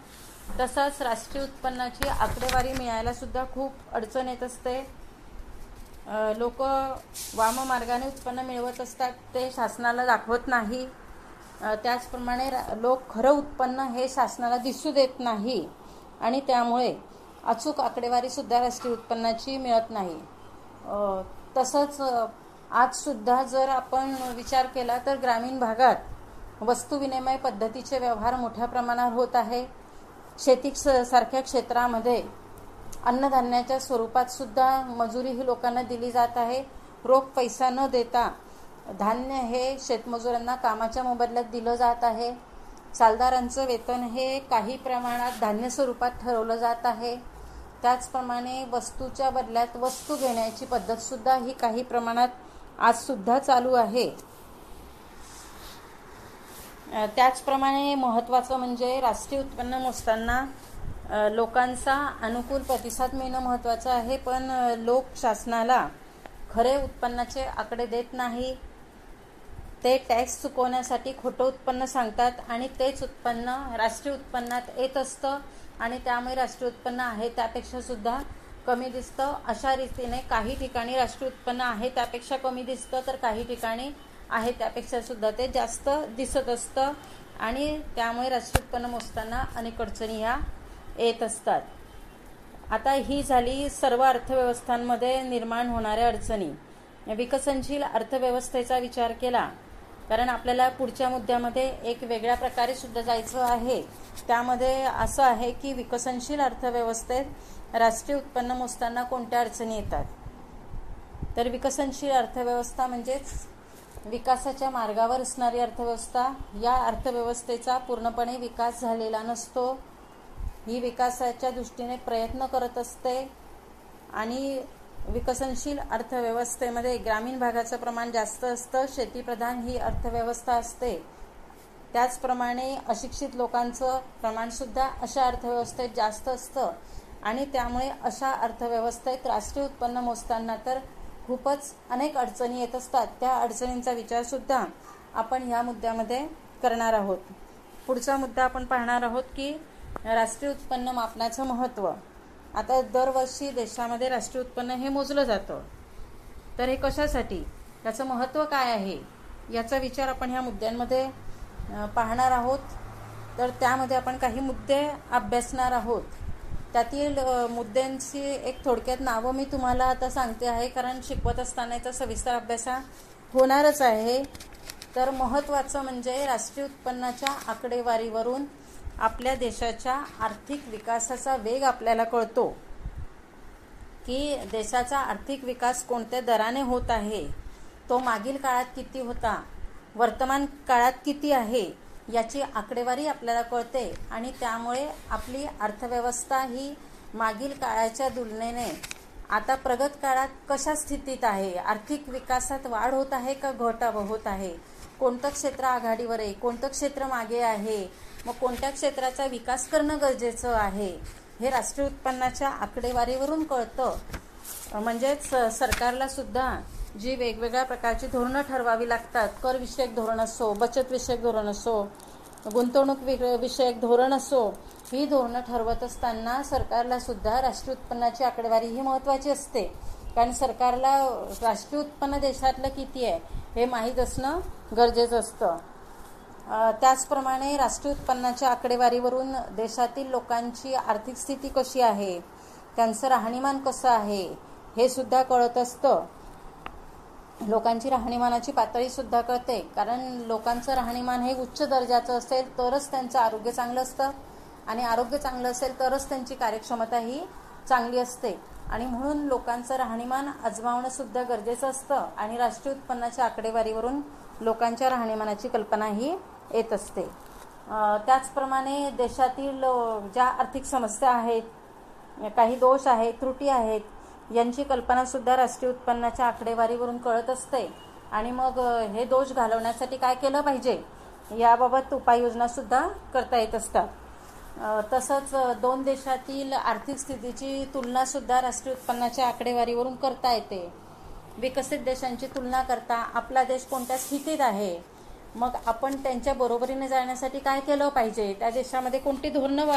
तसंच राष्ट्रीय उत्पन्नाची आकडेवारी मिळायला सुद्धा खूप अडचण येत असते. लोक वाममार्गाने उत्पन्न मिळवत असतात, ते शासनाला दाखवत नाही. त्याचप्रमाणे लोक खरं उत्पन्न हे शासनाला दिसू देत नाही आणि त्यामुळे अचूक आकडेवारी सुद्धा राष्ट्रीय उत्पन्नाची मिळत नाही. तसंच आजसुद्धा जर आपण विचार केला तर ग्रामीण भागात वस्तू विनिमय पद्धतीचे व्यवहार मोठ्या प्रमाणावर होत आहे. शेती सारख्या क्षेत्रामध्ये अन्नधान्याच्या स्वरूपात सुद्धा मजुरी ही लोकांना दिली जात आहे. रोख पैसा न देता धान्य हे शेतमजुरांना कामाच्या मोबदल्यात दिलं जात आहे. चालदारांचं वेतन हे काही प्रमाणात धान्य स्वरूपात ठरवलं जात आहे. त्याचप्रमाणे वस्तूच्या बदल्यात वस्तू घेण्याची पद्धतसुद्धा ही काही प्रमाणात आजसुद्धा चालू आहे. त्याचप्रमाणे महत्त्वाचं म्हणजे राष्ट्रीय उत्पन्न मोजताना लोकांचा अनुकूल प्रतिसाद मिळणं महत्त्वाचं आहे. पण लोक शासनाला खरे उत्पन्नाचे आकडे देत नाही. ते टॅक्स चुकवण्यासाठी खोटं उत्पन्न सांगतात आणि तेच उत्पन्न राष्ट्रीय उत्पन्नात येत असतं आणि त्यामुळे राष्ट्रीय उत्पन्न आहे त्यापेक्षा सुद्धा कमी दिसतं. अशा रीतीने काही ठिकाणी राष्ट्रीय उत्पन्न आहे त्यापेक्षा कमी दिसतं, तर काही ठिकाणी आहे त्यापेक्षा सुद्धा ते जास्त दिसत असतं आणि त्यामुळे राष्ट्रीय उत्पन्न मोजताना अनेक अडचणी ह्या येत असतात. आता ही झाली सर्व अर्थव्यवस्थांमध्ये निर्माण होणाऱ्या अडचणी. विकसनशील अर्थव्यवस्थेचा विचार केला कारण आपल्याला पुढच्या मुद्द्यामध्ये एक वेगळ्या प्रकारे सुद्धा जायचं आहे. त्यामध्ये असं आहे की विकसनशील अर्थव्यवस्थेत राष्ट्रीय उत्पन्न मोजताना कोणत्या अडचणी येतात. तर विकसनशील अर्थव्यवस्था म्हणजेच विकासाच्या मार्गावर असणारी अर्थव्यवस्था. या अर्थव्यवस्थेचा पूर्णपणे विकास झालेला नसतो. ही विकासाच्या दृष्टीने प्रयत्न करत असते आणि विकसनशील अर्थव्यवस्थेमध्ये ग्रामीण भागाचं प्रमाण जास्त असतं. शेतीप्रधान ही अर्थव्यवस्था असते. त्याचप्रमाणे अशिक्षित लोकांचं प्रमाणसुद्धा अशा अर्थव्यवस्थेत जास्त असतं आणि त्यामुळे अशा अर्थव्यवस्थेत राष्ट्रीय उत्पन्न मोजताना तर खूपच अनेक अडचणी येत असतात. त्या अडचणींचा विचारसुद्धा आपण ह्या मुद्द्यामध्ये करणार आहोत. पुढचा मुद्दा आपण पाहणार आहोत की राष्ट्रीय उत्पन्न मापनाचं महत्त्व. आता दरवर्षी देशामध्ये राष्ट्रीय उत्पन्न हे मोजलं जातं, तर हे कशासाठी, त्याचं महत्त्व काय आहे याचा विचार आपण ह्या मुद्द्यांमध्ये पाहणार आहोत. तर त्यामध्ये आपण काही मुद्दे अभ्यासणार आहोत. त्यातील मुद्द्यांची एक थोडक्यात नावं मी तुम्हाला आता सांगते आहे कारण शिकवत असताना याचा सविस्तर अभ्यास होणारच आहे. तर महत्त्वाचं म्हणजे राष्ट्रीय उत्पन्नाच्या आकडेवारीवरून आपल्या देशाच्या आर्थिक विकासाचा वेग आपल्याला कळतो की देशाचा आर्थिक विकास कोणत्या दराने होत आहे, तो मागील काळात किती होता, वर्तमान काळात किती आहे याची आकडेवारी आपल्याला कळते आणि त्यामुळे आपली अर्थव्यवस्था ही मागील काळाच्या तुलनेने आता प्रगत काळात कशा स्थितीत आहे, आर्थिक विकासात वाढ होत आहे का घट होत आहे, कोणतं क्षेत्र आघाडीवर आहे, कोणतं क्षेत्र मागे आहे, मग कोणत्या क्षेत्राचा विकास करणं गरजेचं आहे, हे राष्ट्रीय उत्पन्नाच्या आकडेवारीवरून कळतं. म्हणजेच सरकारला सुद्धा जी वेगवेगळ्या प्रकारची धोरणं ठरवावी लागतात, कर विषयक धोरण असो, बचत विषयक धोरण असो, गुंतवणूक विषयक धोरण असो, ही धोरणं ठरवत असताना सरकारला सुद्धा राष्ट्रीय उत्पन्नाची आकडेवारी ही महत्त्वाची असते. कारण सरकारला राष्ट्रीय उत्पन्न देशातलं किती आहे हे माहीत असणं गरजेचं असतं. त्याचप्रमाणे राष्ट्रीय उत्पन्नाच्या आकडेवारीवरून देशातील लोकांची आर्थिक स्थिती कशी आहे, त्यांचं राहणीमान कसं आहे हे सुद्धा कळत असतं. लोकांची राहणीमानाची पातळी सुद्धा कळते कारण लोकांचं राहणीमान हे उच्च दर्जाचं असेल तरच त्यांचं आरोग्य चांगलं असतं आणि आरोग्य चांगलं असेल तरच त्यांची कार्यक्षमता ही चांगली असते आणि म्हणून लोकांचं राहणीमान आजमावणं सुद्धा गरजेचं असतं आणि राष्ट्रीय उत्पन्नाच्या आकडेवारीवरून लोकांच्या राहणीमानाची कल्पना ही येत असते. त्याचप्रमाणे देशातील ज्या आर्थिक समस्या आहेत, काही दोष आहेत, त्रुटी आहेत, यांची कल्पनासुद्धा राष्ट्रीय उत्पन्नाच्या आकडेवारीवरून कळत असते आणि मग हे दोष घालवण्यासाठी काय केलं पाहिजे याबाबत उपाययोजनासुद्धा करता येत असतात. तसंच दोन देशातील आर्थिक स्थितीची तुलनासुद्धा राष्ट्रीय उत्पन्नाच्या आकडेवारीवरून करता येते. विकसित देशांची तुलना करता आपला देश कोणत्या स्थितीत आहे, मग आपण त्यांच्या बरोबरीने जाण्यासाठी काय केलं पाहिजे, त्या देशामध्ये कोणती धोरणं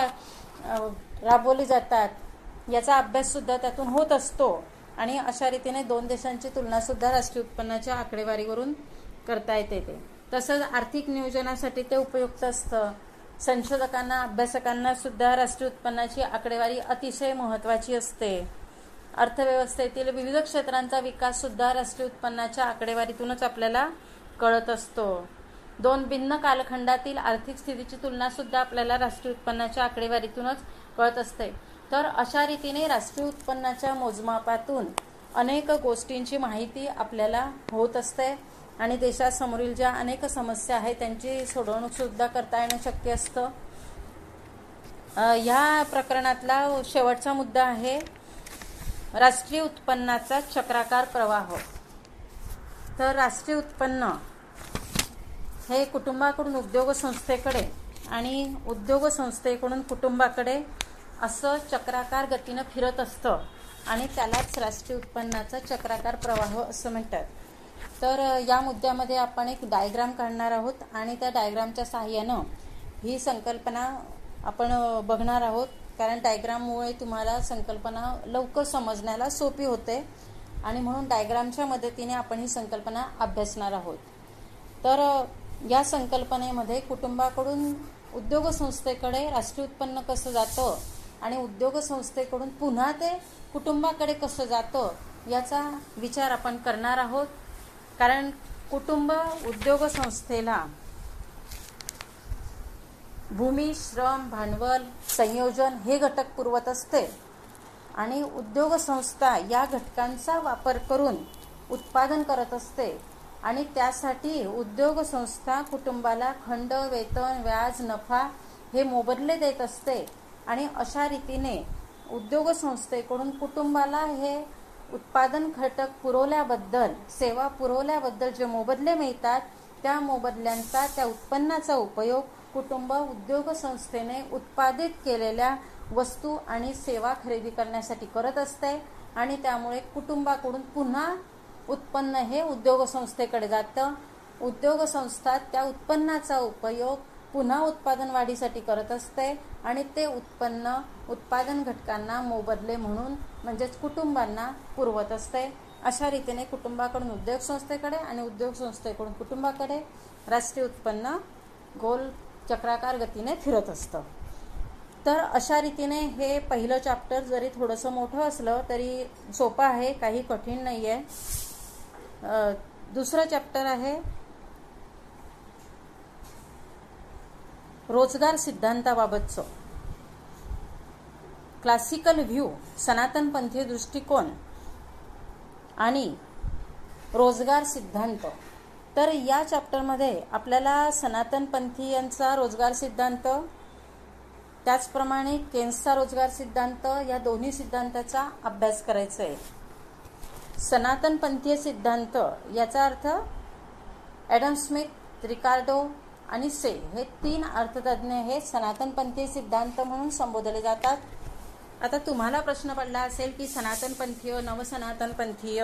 राबवली जातात, याचा अभ्याससुद्धा त्यातून होत असतो. आणि अशा रीतीने दोन देशांची तुलनासुद्धा राष्ट्रीय उत्पन्नाच्या आकडेवारीवरून करता येते. तसंच आर्थिक नियोजनासाठी ते उपयुक्त असतं. संशोधकांना, अभ्यासकांना सुद्धा राष्ट्रीय उत्पन्नाची आकडेवारी अतिशय महत्त्वाची असते. अर्थव्यवस्थेतील विविध क्षेत्रांचा विकास सुद्धा राष्ट्रीय उत्पन्नाच्या आकडेवारीतूनच आपल्याला कळत असतो. दोन भिन्न कालखंडातील आर्थिक स्थितीची तुलना सुद्धा आपल्याला राष्ट्रीय उत्पन्नाच्या आकडेवारीतूनच कळत असते. तर अशा रीतीने राष्ट्रीय उत्पन्नाच्या मोजमापातून अनेक गोष्टींची माहिती आपल्याला होत असते आणि देशासमोरील ज्या अनेक समस्या आहेत त्यांची सोडवणूक सुद्धा करता येणं शक्य असतं. ह्या प्रकरणातला शेवटचा मुद्दा आहे राष्ट्रीय उत्पन्नाचा चक्राकार प्रवाह. तर राष्ट्रीय उत्पन्न हे कुटुंबाकडून उद्योग संस्थेकडे आणि उद्योग संस्थेकडून कुटुंबाकडे असं चक्राकार गतीनं फिरत असतं आणि त्यालाच राष्ट्रीय उत्पन्नाचा चक्राकार प्रवाह असं म्हणतात. तर या मुद्द्यामध्ये आपण एक डायग्राम काढणार आहोत आणि त्या डायग्रामच्या सहाय्यानं ही संकल्पना आपण बघणार आहोत, कारण डायग्राममुळे तुम्हाला संकल्पना लवकर समजण्याला सोपी होते आणि म्हणून डायग्रामच्या मदतीने आपण ही संकल्पना अभ्यासणार आहोत. तर या संकल्पनेमध्ये कुटुंबाकडून उद्योग संस्थेकडे राष्ट्रीय उत्पन्न कसं जातं आणि उद्योग संस्थेकडून पुन्हा ते कुटुंबाकडे कसं जातं याचा विचार आपण करणार आहोत. कारण कुटुंब उद्योग संस्थेला भूमी, श्रम, भांडवल, संयोजन हे घटक पुरवत असते आणि उद्योग संस्था या घटकांचा वापर करून उत्पादन करत असते आणि त्यासाठी उद्योग संस्था कुटुंबाला खंड, वेतन, व्याज, नफा हे मोबदले देत असते आणि अशा रीतीने उद्योग संस्थेकडून कुटुंबाला हे उत्पादन घटक पुरवल्याबद्दल, सेवा पुरवल्याबद्दल जे मोबदले मिळतात त्या मोबदल्यांचा, त्या उत्पन्नाचा उपयोग कुटुंब उद्योग संस्थेने उत्पादित केलेल्या वस्तू आणि सेवा खरेदी करण्यासाठी करत असते आणि त्यामुळे कुटुंबाकडून पुन्हा उत्पन्न हे उद्योग संस्थेकडे जातं. उद्योग संस्था त्या उत्पन्नाचा उपयोग पुन्हा उत्पादन वाढीसाठी करत असते आणि ते उत्पन्न उत्पादन घटकांना मोबदले म्हणून म्हणजेच कुटुंबांना पुरवत असते. अशा रीतीने कुटुंबाकडून उद्योग संस्थेकडे आणि उद्योग संस्थेकडून कुटुंबाकडे राष्ट्रीय उत्पन्न गोल चक्राकार गतीने फिरत असतं. तर अशा रीतीने हे पहिलं चॅप्टर जरी थोडंसं मोठं असलं तरी सोपं आहे, काही कठीण नाही आहे. दुसरं चॅप्टर आहे रोजगार सिद्धांताबाबतचं. क्लासिकल व्ह्यू, सनातनपंथीय दृष्टिकोन आणि रोजगार सिद्धांत. तर या चॅप्टरमध्ये आपल्याला सनातनपंथीयांचा रोजगार सिद्धांत, त्याचप्रमाणे केन्सचा रोजगार सिद्धांत या दोन्ही सिद्धांताचा अभ्यास करायचा आहे. सनातनपंथीय सिद्धांत याचा अर्थ ॲडम स्मिथ, रिकार्डो आणि से हे तीन अर्थतज्ञ हे सनातनपंथीय सिद्धांत म्हणून संबोधले जातात. आता तुम्हाला प्रश्न पडला असेल की सनातनपंथीय, नवसनातनपंथीय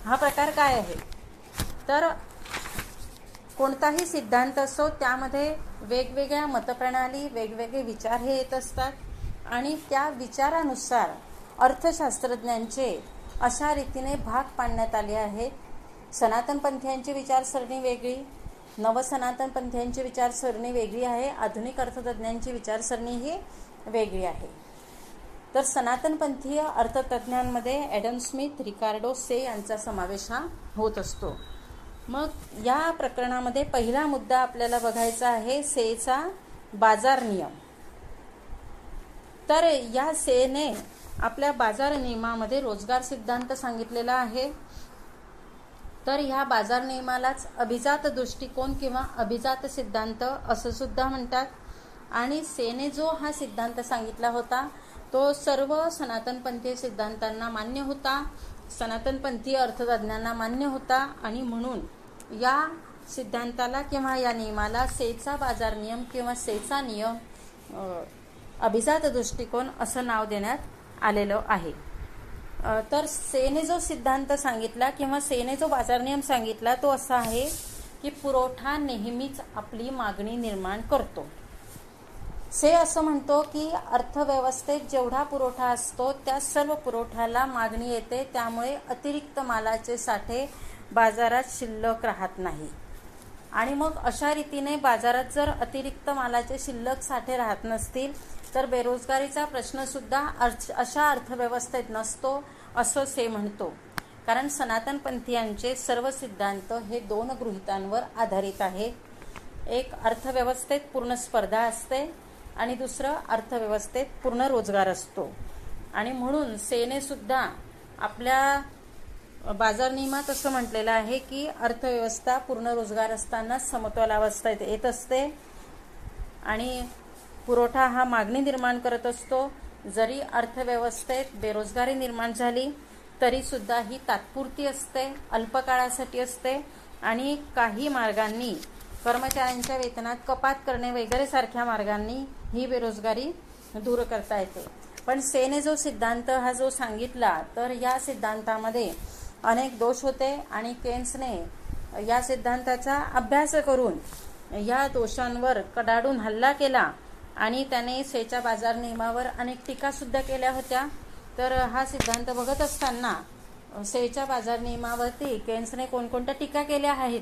हा प्रकार काय आहे. तर कोणताही सिद्धांत असो त्यामध्ये वेगवेगळ्या मतप्रणाली, वेगवेगळे विचार हे येत असतात आणि त्या विचारानुसार अर्थशास्त्रज्ञांचे अशा रीतीने भाग पाडण्यात आले आहेत. सनातनपंथीयांची विचारसरणी वेगळी, नवसनातनपंथीयांची विचारसरणी वेगळी आहे, आधुनिक अर्थतज्ञांची विचारसरणी ही वेगळी आहे. तर सनातनपंथीय अर्थतज्ञांमध्ये ॲडम स्मिथ, रिकार्डो, से यांचा समावेश हा होत असतो. मग या प्रकरणामध्ये पहिला मुद्दा आपल्याला बघायचा आहे सेचा बाजार नियम. तर या सेने आपल्या बाजार नियमामध्ये रोजगार सिद्धांत सांगितलेला आहे. तर ह्या बाजार नियमालाच अभिजात दृष्टिकोन किंवा अभिजात सिद्धांत असं सुद्धा म्हणतात. आणि सेने जो हा सिद्धांत सांगितला होता तो सर्व सनातनपंथीय सिद्धांतांना मान्य होता, सनातनपंथीय अर्थतज्ञांना मान्य होता आणि म्हणून या सिद्धांताला किंवा या नियमाला सेचा बाजार नियम किंवा सेचा नियम, अभिजात दृष्टिकोन असं नाव देण्यात आलेलं आहे. तर सेने जो सिद्धांत सांगितला किंवा सेने जो बाजार नियम सांगितला तो असा आहे की पुरवठा नेहमीच आपली मागणी निर्माण करतो. से असं म्हणतो की अर्थव्यवस्थेत जेवढा पुरवठा असतो त्या सर्व पुरवठ्याला मागणी येते, त्यामुळे अतिरिक्त मालाचे साठे बाजारात शिल्लक राहत नाही. आणि मग अशा रीतीने बाजारात जर अतिरिक्त मालाचे शिल्लक साठे राहत नसतील तर बेरोजगारीचा प्रश्न सुद्धा अशा अर्थव्यवस्थेत नसतो असं से म्हणतो. कारण सनातनपंथीयांचे सर्व सिद्धांत हे दोन गृहितांवर आधारित आहे. एक, अर्थव्यवस्थेत पूर्ण स्पर्धा असते आणि दुसरं, अर्थव्यवस्थेत पूर्ण रोजगार असतो. आणि म्हणून सेने सुद्धा आपल्या बाजार नियमात असं म्हटलेलं आहे की अर्थव्यवस्था पूर्ण रोजगार असताना समतोल अवस्थेत येत असते आणि पुरवठा हा मागणी निर्माण करत असतो. जरी अर्थव्यवस्थेत बेरोजगारी निर्माण झाली तरी सुद्धा ही तात्पुरती असते, अल्पकाळासाठी असते आणि काही मार्गांनी, कर्मचाऱ्यांच्या वेतनात कपात करणे वगैरे सारख्या मार्गांनी ही बेरोजगारी दूर करता येते. पण सेने जो सिद्धांत हा जो सांगितला तर या सिद्धांतामध्ये अनेक दोष होते आणि केन्सने या सिद्धांताचा अभ्यास करून या दोषांवर कडाडून हल्ला केला आणि त्याने सेच्या बाजार नियमावर अनेक टीका सुद्धा केल्या होत्या. तर हा सिद्धांत बघत असताना सेच्या बाजार नियमावरती केन्सने कोणकोणत्या टीका केल्या आहेत,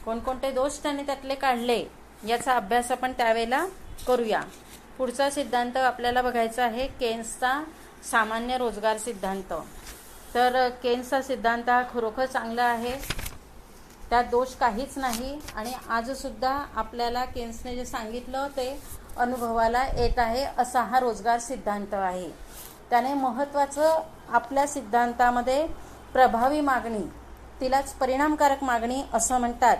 कोणकोणते दोष त्याने त्यातले काढले, याचा अभ्यास आपण त्यावेळेला करूया. पुढचा सिद्धांत आपल्याला बघायचा आहे केन्सचा सामान्य रोजगार सिद्धांत. तर केन्सचा सिद्धांत हा खरोखर चांगला आहे, त्यात दोष काहीच नाही आणि आजसुद्धा आपल्याला केन्सने जे सांगितलं ते अनुभवाला येत आहे असा हा रोजगार सिद्धांत आहे. त्याने महत्त्वाचं आपल्या सिद्धांतामध्ये प्रभावी मागणी, तिलाच परिणामकारक मागणी असं म्हणतात,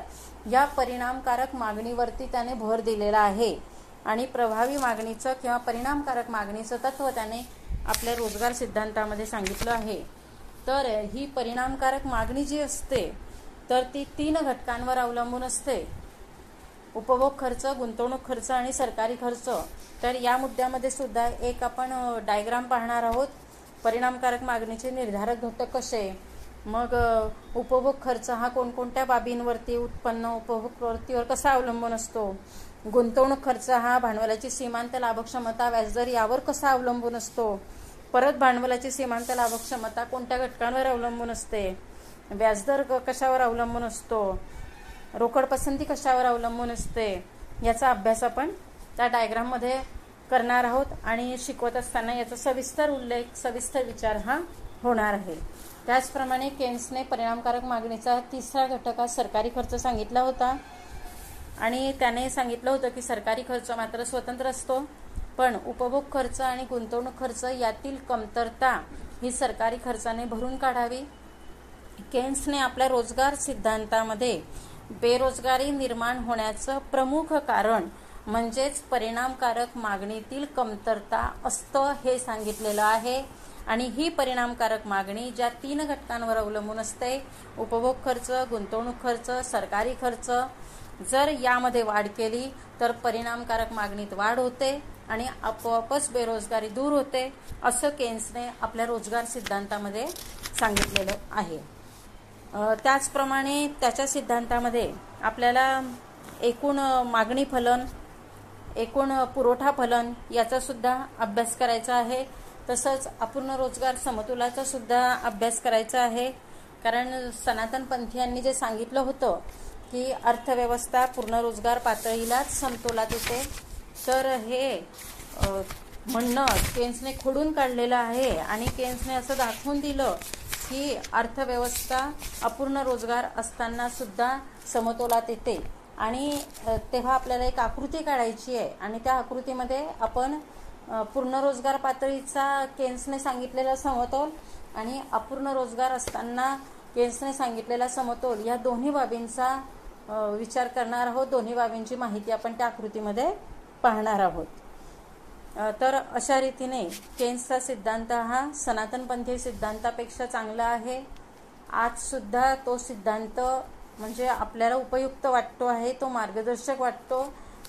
या परिणामकारक मागणीवरती त्याने भर दिलेला आहे. आणि प्रभावी मागणीचं किंवा परिणामकारक मागणीचं तत्व त्याने आपल्या रोजगार सिद्धांतामध्ये सांगितलं आहे. तर ही परिणामकारक मागणी जी असते तर ती 3 घटकांवर अवलंबून असते, उपभोग खर्च, गुंतवणूक खर्च आणि सरकारी खर्च. तर या मुद्द्यामध्ये सुद्धा एक आपण डायग्राम पाहणार आहोत. परिणामकारक मागणीचे निर्धारक घटक कसे, मग उपभोग खर्च हा कोणकोणत्या बाबींवरती, उत्पन्न, उपभोग प्रवृत्तीवर कसा अवलंबून असतो, गुंतवणूक खर्च हा भांडवलाची सीमांत लाभक्षमता, व्याजदर यावर कसा अवलंबून असतो, परत भांडवलाची सीमांत लाभक्षमता कोणत्या घटकांवर अवलंबून असते, व्याजदर कशावर अवलंबून असतो, रोकड पसंती कशावर अवलंबून असते, याचा अभ्यास आपण त्या डायग्राममध्ये करणार आहोत आणि शिकवत असताना याचा सविस्तर उल्लेख, सविस्तर विचार हा होणार आहे. त्याचप्रमाणे केन्सने परिणामकारक मागणीचा 3रा घटक हा सरकारी खर्च सांगितला होता आणि त्याने सांगितलं होतं की सरकारी खर्च मात्र स्वतंत्र असतो, पण उपभोग खर्च आणि गुंतवणूक खर्च यातील कमतरता ही सरकारी खर्चाने भरून काढावी. केन्सने आपल्या रोजगार सिद्धांतामध्ये बेरोजगारी निर्माण होण्याचं प्रमुख कारण म्हणजेच परिणामकारक मागणीतील कमतरता असतं हे सांगितलेलं आहे. आणि ही परिणामकारक मागणी ज्या 3 घटकांवर अवलंबून असते, उपभोग खर्च, गुंतवणूक खर्च, सरकारी खर्च, जर यामध्ये वाढ केली तर परिणामकारक मागणीत वाढ होते आणि आपोआपच बेरोजगारी दूर होते असं केन्सने आपल्या रोजगार सिद्धांतामध्ये सांगितलेलं आहे. त्याचप्रमाणे त्याच्या सिद्धांतामध्ये आपल्याला एकूण मागणी फलन, एकूण पुरवठा फलन याचा सुद्धा अभ्यास करायचा आहे. तसंच अपूर्ण रोजगार समतोलाचा सुद्धा अभ्यास करायचा आहे. कारण सनातनपंथीयांनी जे सांगितलं होतं की अर्थव्यवस्था पूर्ण रोजगार पातळीलाच समतोलात येते, तर हे म्हणणं केन्सने खोडून काढलेलं आहे आणि केन्सने असं दाखवून दिलं की अर्थव्यवस्था अपूर्ण रोजगार असताना सुद्धा समतोलात येते. आणि तेव्हा आपल्याला एक आकृती काढायची आहे आणि त्या आकृतीमध्ये आपण पूर्ण रोजगार पातळीचा केन्सने सांगितलेला समतोल आणि अपूर्ण रोजगार असताना केन्सने सांगितलेला समतोल या दोन्ही बाबींचा विचार करणार आहोत. दोन्ही बाबींची माहिती आपण त्या आकृतीमध्ये पाहणार आहोत. तर अशा रीतीने केन्सचा सिद्धांत हा सनातनपंथी सिद्धांतापेक्षा चांगला आहे. आज सुद्धा तो सिद्धांत म्हणजे आपल्याला उपयुक्त वाटतो आहे, तो मार्गदर्शक वाटतो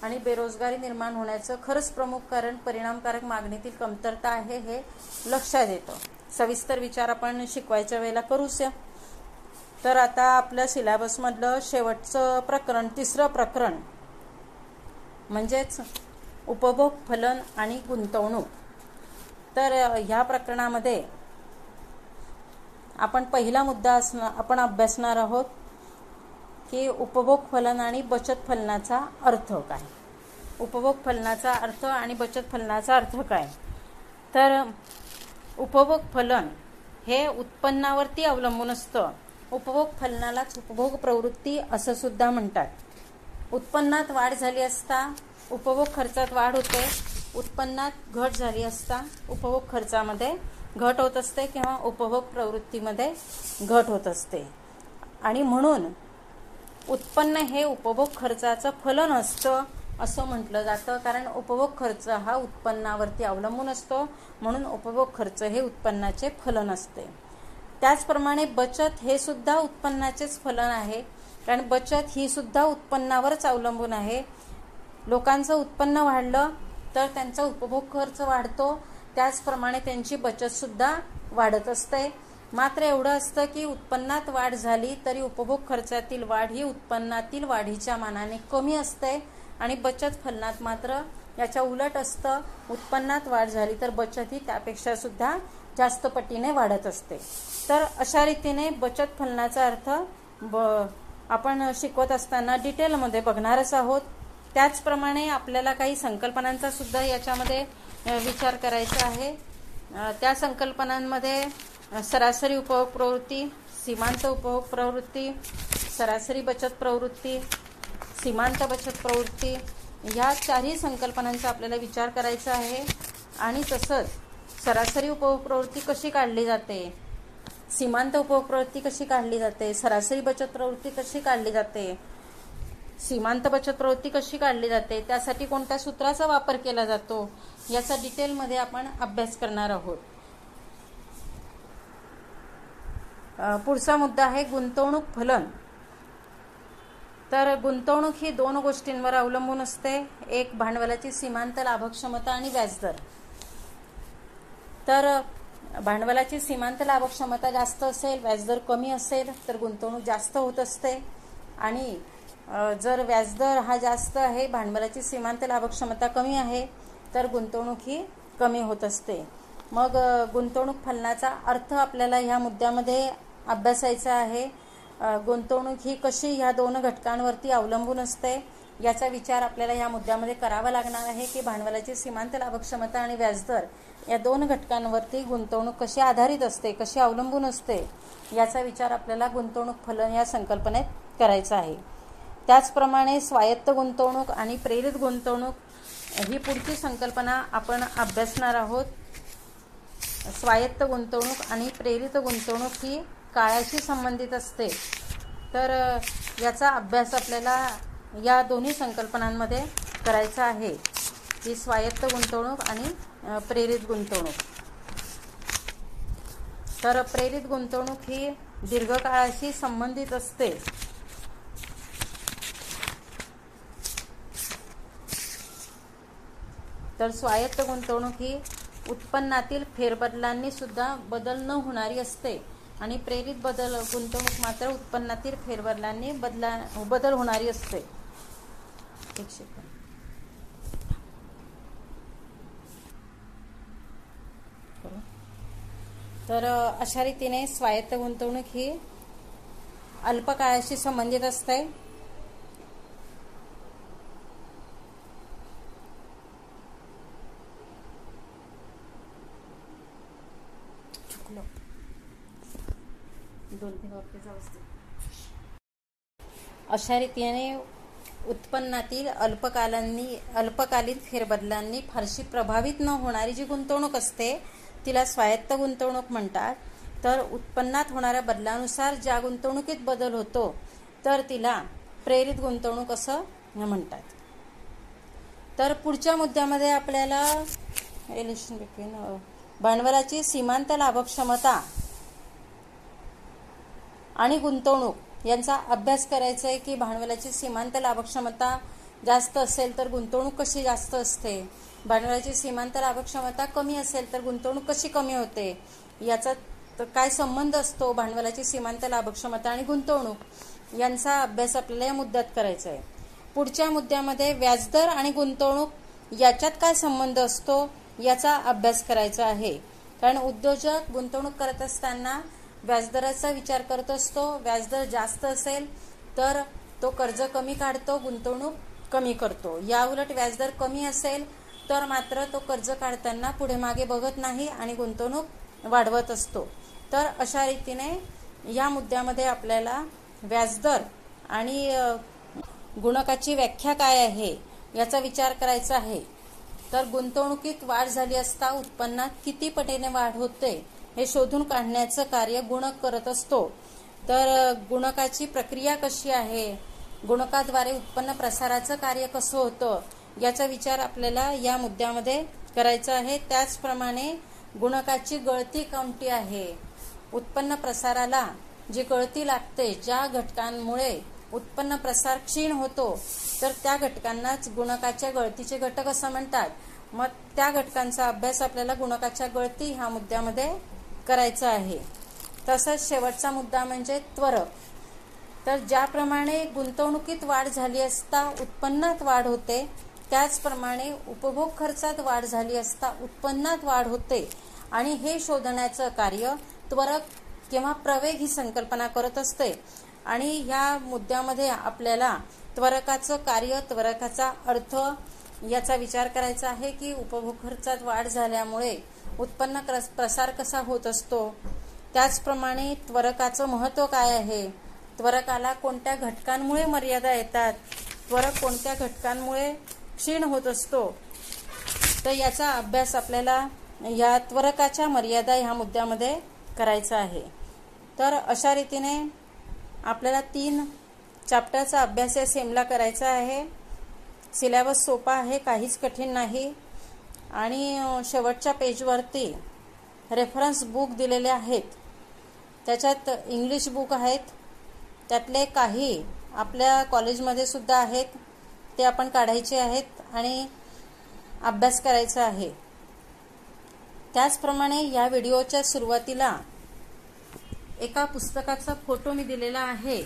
आणि बेरोजगारी निर्माण होण्याचं खरंच प्रमुख कारण परिणामकारक मागणीतील कमतरता आहे हे लक्षात येतं. सविस्तर विचार आपण शिकवायच्या वेळेला करूच. तर आता आपल्या सिलेबसमधलं शेवटचं प्रकरण, तिसरं प्रकरण म्हणजेच उपभोग, फलन आणि गुंतवणूक. तर ह्या प्रकरणामध्ये आपण पहिला मुद्दा आपण अभ्यासणार आहोत की उपभोग फलन आणि बचत फलनाचा अर्थ काय. उपभोग फलनाचा अर्थ आणि बचत फलनाचा अर्थ काय. तर उपभोग फलन हे उत्पन्नावरती अवलंबून असतं. उपभोग फलनालाच उपभोग प्रवृत्ती असं सुद्धा म्हणतात. उत्पन्नात वाढ झाली असता उपभोग खर्चात वाढ होते, उत्पन्नात घट झाली असता उपभोग खर्चामध्ये घट होत असते किंवा उपभोग प्रवृत्तीमध्ये घट होत असते. आणि म्हणून उत्पन्न हे उपभोग खर्चाचं फलन असतं असं म्हटलं जातं. कारण उपभोग खर्च हा उत्पन्नावरती अवलंबून असतो, म्हणून उपभोग खर्च हे उत्पन्नाचे फलन असते. त्याचप्रमाणे बचत हे सुद्धा उत्पन्नाचेच फलन आहे, कारण बचत ही सुद्धा उत्पन्नावरच अवलंबून आहे. लोकांचं उत्पन्न वाढलं तर त्यांचा उपभोग खर्च वाढतो, त्याचप्रमाणे त्यांची बचत सुद्धा वाढत असते. मात्र एवढं असतं की उत्पन्नात वाढ झाली तरी उपभोग खर्चातील वाढ ही उत्पन्नातील वाढीच्या मानाने कमी असते आणि बचत फलनात मात्र याच्या उलट असतं. उत्पन्नात वाढ झाली तर बचत ही त्यापेक्षा सुद्धा जास्त पटीने वाढत असते. तर अशा रीतीने बचत फलनाचा अर्थ आपण शिकवत असताना डिटेलमध्ये बघणारच आहोत. त्याचप्रमाणे आपल्याला काही संकल्पनांचा सुद्धा याच्यामध्ये विचार करायचा आहे. त्या संकल्पनांमध्ये सरासरी उपभोग प्रवृत्ती, सीमांत उपभोग प्रवृत्ती, सरासरी बचत प्रवृत्ती, सीमांत बचत प्रवृत्ती या चारही संकल्पनांचा आपल्याला विचार करायचा आहे. आणि तसंच सरासरी उपभोग प्रवृत्ती कशी काढली जाते, सीमांत उपभोग प्रवृत्ती कशी काढली जाते, सरासरी बचत प्रवृत्ती कशी काढली जाते, सीमांत बचत प्रवृत्ती कशी काढली जाते, त्यासाठी कोणत्या सूत्राचा वापर केला जातो, याचा डिटेलमध्ये आपण अभ्यास करणार आहोत. पुढचा मुद्दा आहे गुंतवणूक फलन. तर गुंतवणूक ही दोन गोष्टींवर अवलंबून असते. एक भांडवलाची सीमांत लाभक्षमता आणि व्याजदर. तर भांडवलाची सीमांत लाभक्षमता जास्त असेल, व्याजदर कमी असेल तर गुंतवणूक जास्त होत असते. आणि जर व्याजदर हा जास्त आहे, भांडवलाची सीमांत लाभक्षमता कमी आहे तर गुंतवणूक ही कमी होत असते. मग गुंतवणूक फलनाचा अर्थ आपल्याला ह्या मुद्द्यामध्ये अभ्यासायचा आहे. गुंतवणूक ही कशी ह्या दोन घटकांवरती अवलंबून असते याचा विचार आपल्याला ह्या मुद्द्यामध्ये करावा लागणार आहे की भांडवलाची सीमांत लाभक्षमता आणि व्याजदर या दोन घटकांवरती गुंतवणूक कशी आधारित असते, कशी अवलंबून असते याचा विचार आपल्याला गुंतवणूक फलन या संकल्पनेत करायचा आहे. त्याचप्रमाणे स्वायत्त गुंतवणूक आणि प्रेरित गुंतवणूक ही पुढची संकल्पना आपण अभ्यासणार आहोत. स्वायत्त गुंतवणूक आणि प्रेरित गुंतवणूक ही काळाशी संबंधित असते. तर याचा अभ्यास आपल्याला या दोन्ही संकल्पनांमध्ये करायचा आहे की स्वायत्त गुंतवणूक आणि प्रेरित गुंतवणूक. तर प्रेरित गुंतवणूक ही दीर्घकाळाशी संबंधित असते. तर स्वायत्त गुंतवणूक ही उत्पन्नातील फेरबदलांनी सुद्धा बदल न होणारी असते आणि प्रेरित गुंतवणूक मात्र उत्पन्नातील फेरबदलांनी बदल होणारी असते. तर अशा रीतीने स्वायत्त गुंतवणूक ही अल्पकाळाशी संबंधित असते. अशा रीतीने उत्पन्नातील अल्पकालीन फेरबदलांनी फारशी प्रभावित न होणारी जी गुंतवणूक असते तिला स्वायत्त गुंतवणूक म्हणतात. तर उत्पन्नात होणाऱ्या बदलानुसार ज्या गुंतवणुकीत बदल होतो तर तिला प्रेरित गुंतवणूक असं म्हणतात. तर पुढच्या मुद्द्यामध्ये आपल्याला रिलेशन बिटवीन भांडवलाची सीमांत लाभक्षमता आणि गुंतवणूक यांचा अभ्यास करायचा आहे की भांडवलाची सीमांत लाभक्षमता जास्त असेल तर गुंतवणूक कशी जास्त असते भांडवलाची सीमांत लाभक क्षमता कमी असेल तर गुंतवणूक कशी कमी होते, याचा काय संबंध असतो भांडवलाची सीमांत लाभक क्षमता आणि गुंतवणूक यांचा अभ्यास आपल्याला या मुद्द्यात करायचा आहे. पुढच्या मुद्द्यामध्ये व्याजदर आणि गुंतवणूक याच्यात काय संबंध असतो याचा अभ्यास करायचा आहे. कारण उद्योजक गुंतवणूक करत असताना व्याजदराचा विचार करत असतो. व्याजदर जास्त असेल तर तो कर्ज कमी काढतो, गुंतवणूक कमी करतो. या उलट व्याजदर कमी असेल तर मात्र तो कर्ज काढताना पुढे मागे बघत नाही आणि गुंतवणूक वाढवत असतो. तर अशा रीतीने या मुद्द्यामध्ये आपल्याला व्याजदर आणि गुणकाची व्याख्या काय आहे याचा विचार करायचा आहे. तर गुंतवणुकीत वाढ झाली असता उत्पन्नात किती पटीने वाढ होते हे शोधून काढण्याचं कार्य गुणक करत असतो. तर गुणकाची प्रक्रिया कशी आहे, गुणकाद्वारे उत्पन्न प्रसाराचं कार्य कसं होतं याचा विचार आपल्याला या मुद्द्यामध्ये करायचा आहे. त्याचप्रमाणे गुणकाची गळती कोणती आहे, उत्पन्न प्रसाराला जी गळती लागते, ज्या घटकांमुळे उत्पन्न प्रसार क्षीण होतो तर त्या घटकांनाच गुणकाच्या गळतीचे घटक असं म्हणतात. मग त्या घटकांचा अभ्यास आपल्याला गुणकाच्या गळती ह्या मुद्द्यामध्ये करायचा आहे. तसंच शेवटचा मुद्दा म्हणजे त्वरक. तर ज्याप्रमाणे गुंतवणुकीत वाढ झाली असता उत्पन्नात वाढ होते, त्याचप्रमाणे उपभोग खर्चात वाढ झाली असता उत्पन्नात वाढ होते आणि हे शोधण्याचं कार्य त्वरक किंवा प्रवेग ही संकल्पना करत असते. आणि ह्या मुद्द्यामध्ये आपल्याला त्वरकाचं कार्य, त्वरकाचा अर्थ याचा विचार करायचा आहे की उपभोग खर्चात वाढ झाल्यामुळे उत्पन्न प्रसार कसा होत असतो, त्याचप्रमाणे त्वरकाचं महत्त्व काय आहे, त्वरकाला कोणत्या घटकांमुळे मर्यादा येतात, त्वरक कोणत्या घटकांमुळे क्षीण होत असतो. तर याचा अभ्यास आपल्याला या त्वरकाच्या मर्यादा ह्या मुद्द्यामध्ये करायचा आहे. तर अशा रीतीने आपल्याला 3 चॅप्टरचा अभ्यास या सेमला करायचा आहे. सिलेबस सोपा आहे, काहीच कठीण नाही. आणि शेवटच्या पेजवरती रेफरन्स बुक दिलेले आहेत. त्याच्यात इंग्लिश बुक आहेत, त्यातले काही आपल्या कॉलेजमध्ये सुद्धा आहेत, ते आपण काढायचे आहेत आणि अभ्यास करायचा आहे. त्याचप्रमाणे या व्हिडिओच्या सुरुवातीला एका पुस्तकाचा फोटो मी दिलेला आहे.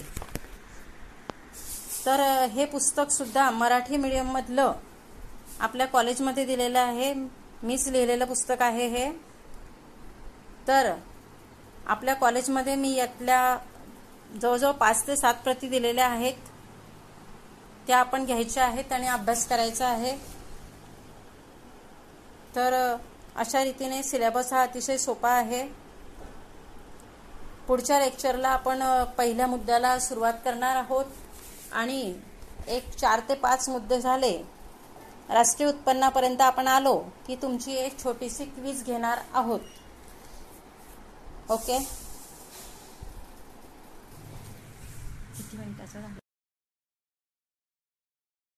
तर हे पुस्तक सुद्धा मराठी मीडियम मधलं आपल्या कॉलेजमध्ये दिलेलं आहे. मीच लिहिलेलं पुस्तक आहे हे. तर आपल्या कॉलेजमध्ये मी यातल्या जवळजवळ 5 ते 7 प्रती दिलेल्या आहेत, त्या आपण घ्यायच्या आहेत आणि अभ्यास करायचा आहे. तर अशा रीतीने सिलेबस हा अतिशय सोपा आहे. पुढच्या लेक्चरला आपण पहिल्या मुद्द्याला सुरुवात करणार आहोत आणि 4 ते 5 मुद्दे झाले, राष्ट्रीय उत्पन्नापर्यंत आपण आलो की तुमची एक छोटीशी क्विज घेणार आहोत. ओके, किती मिनिटाचा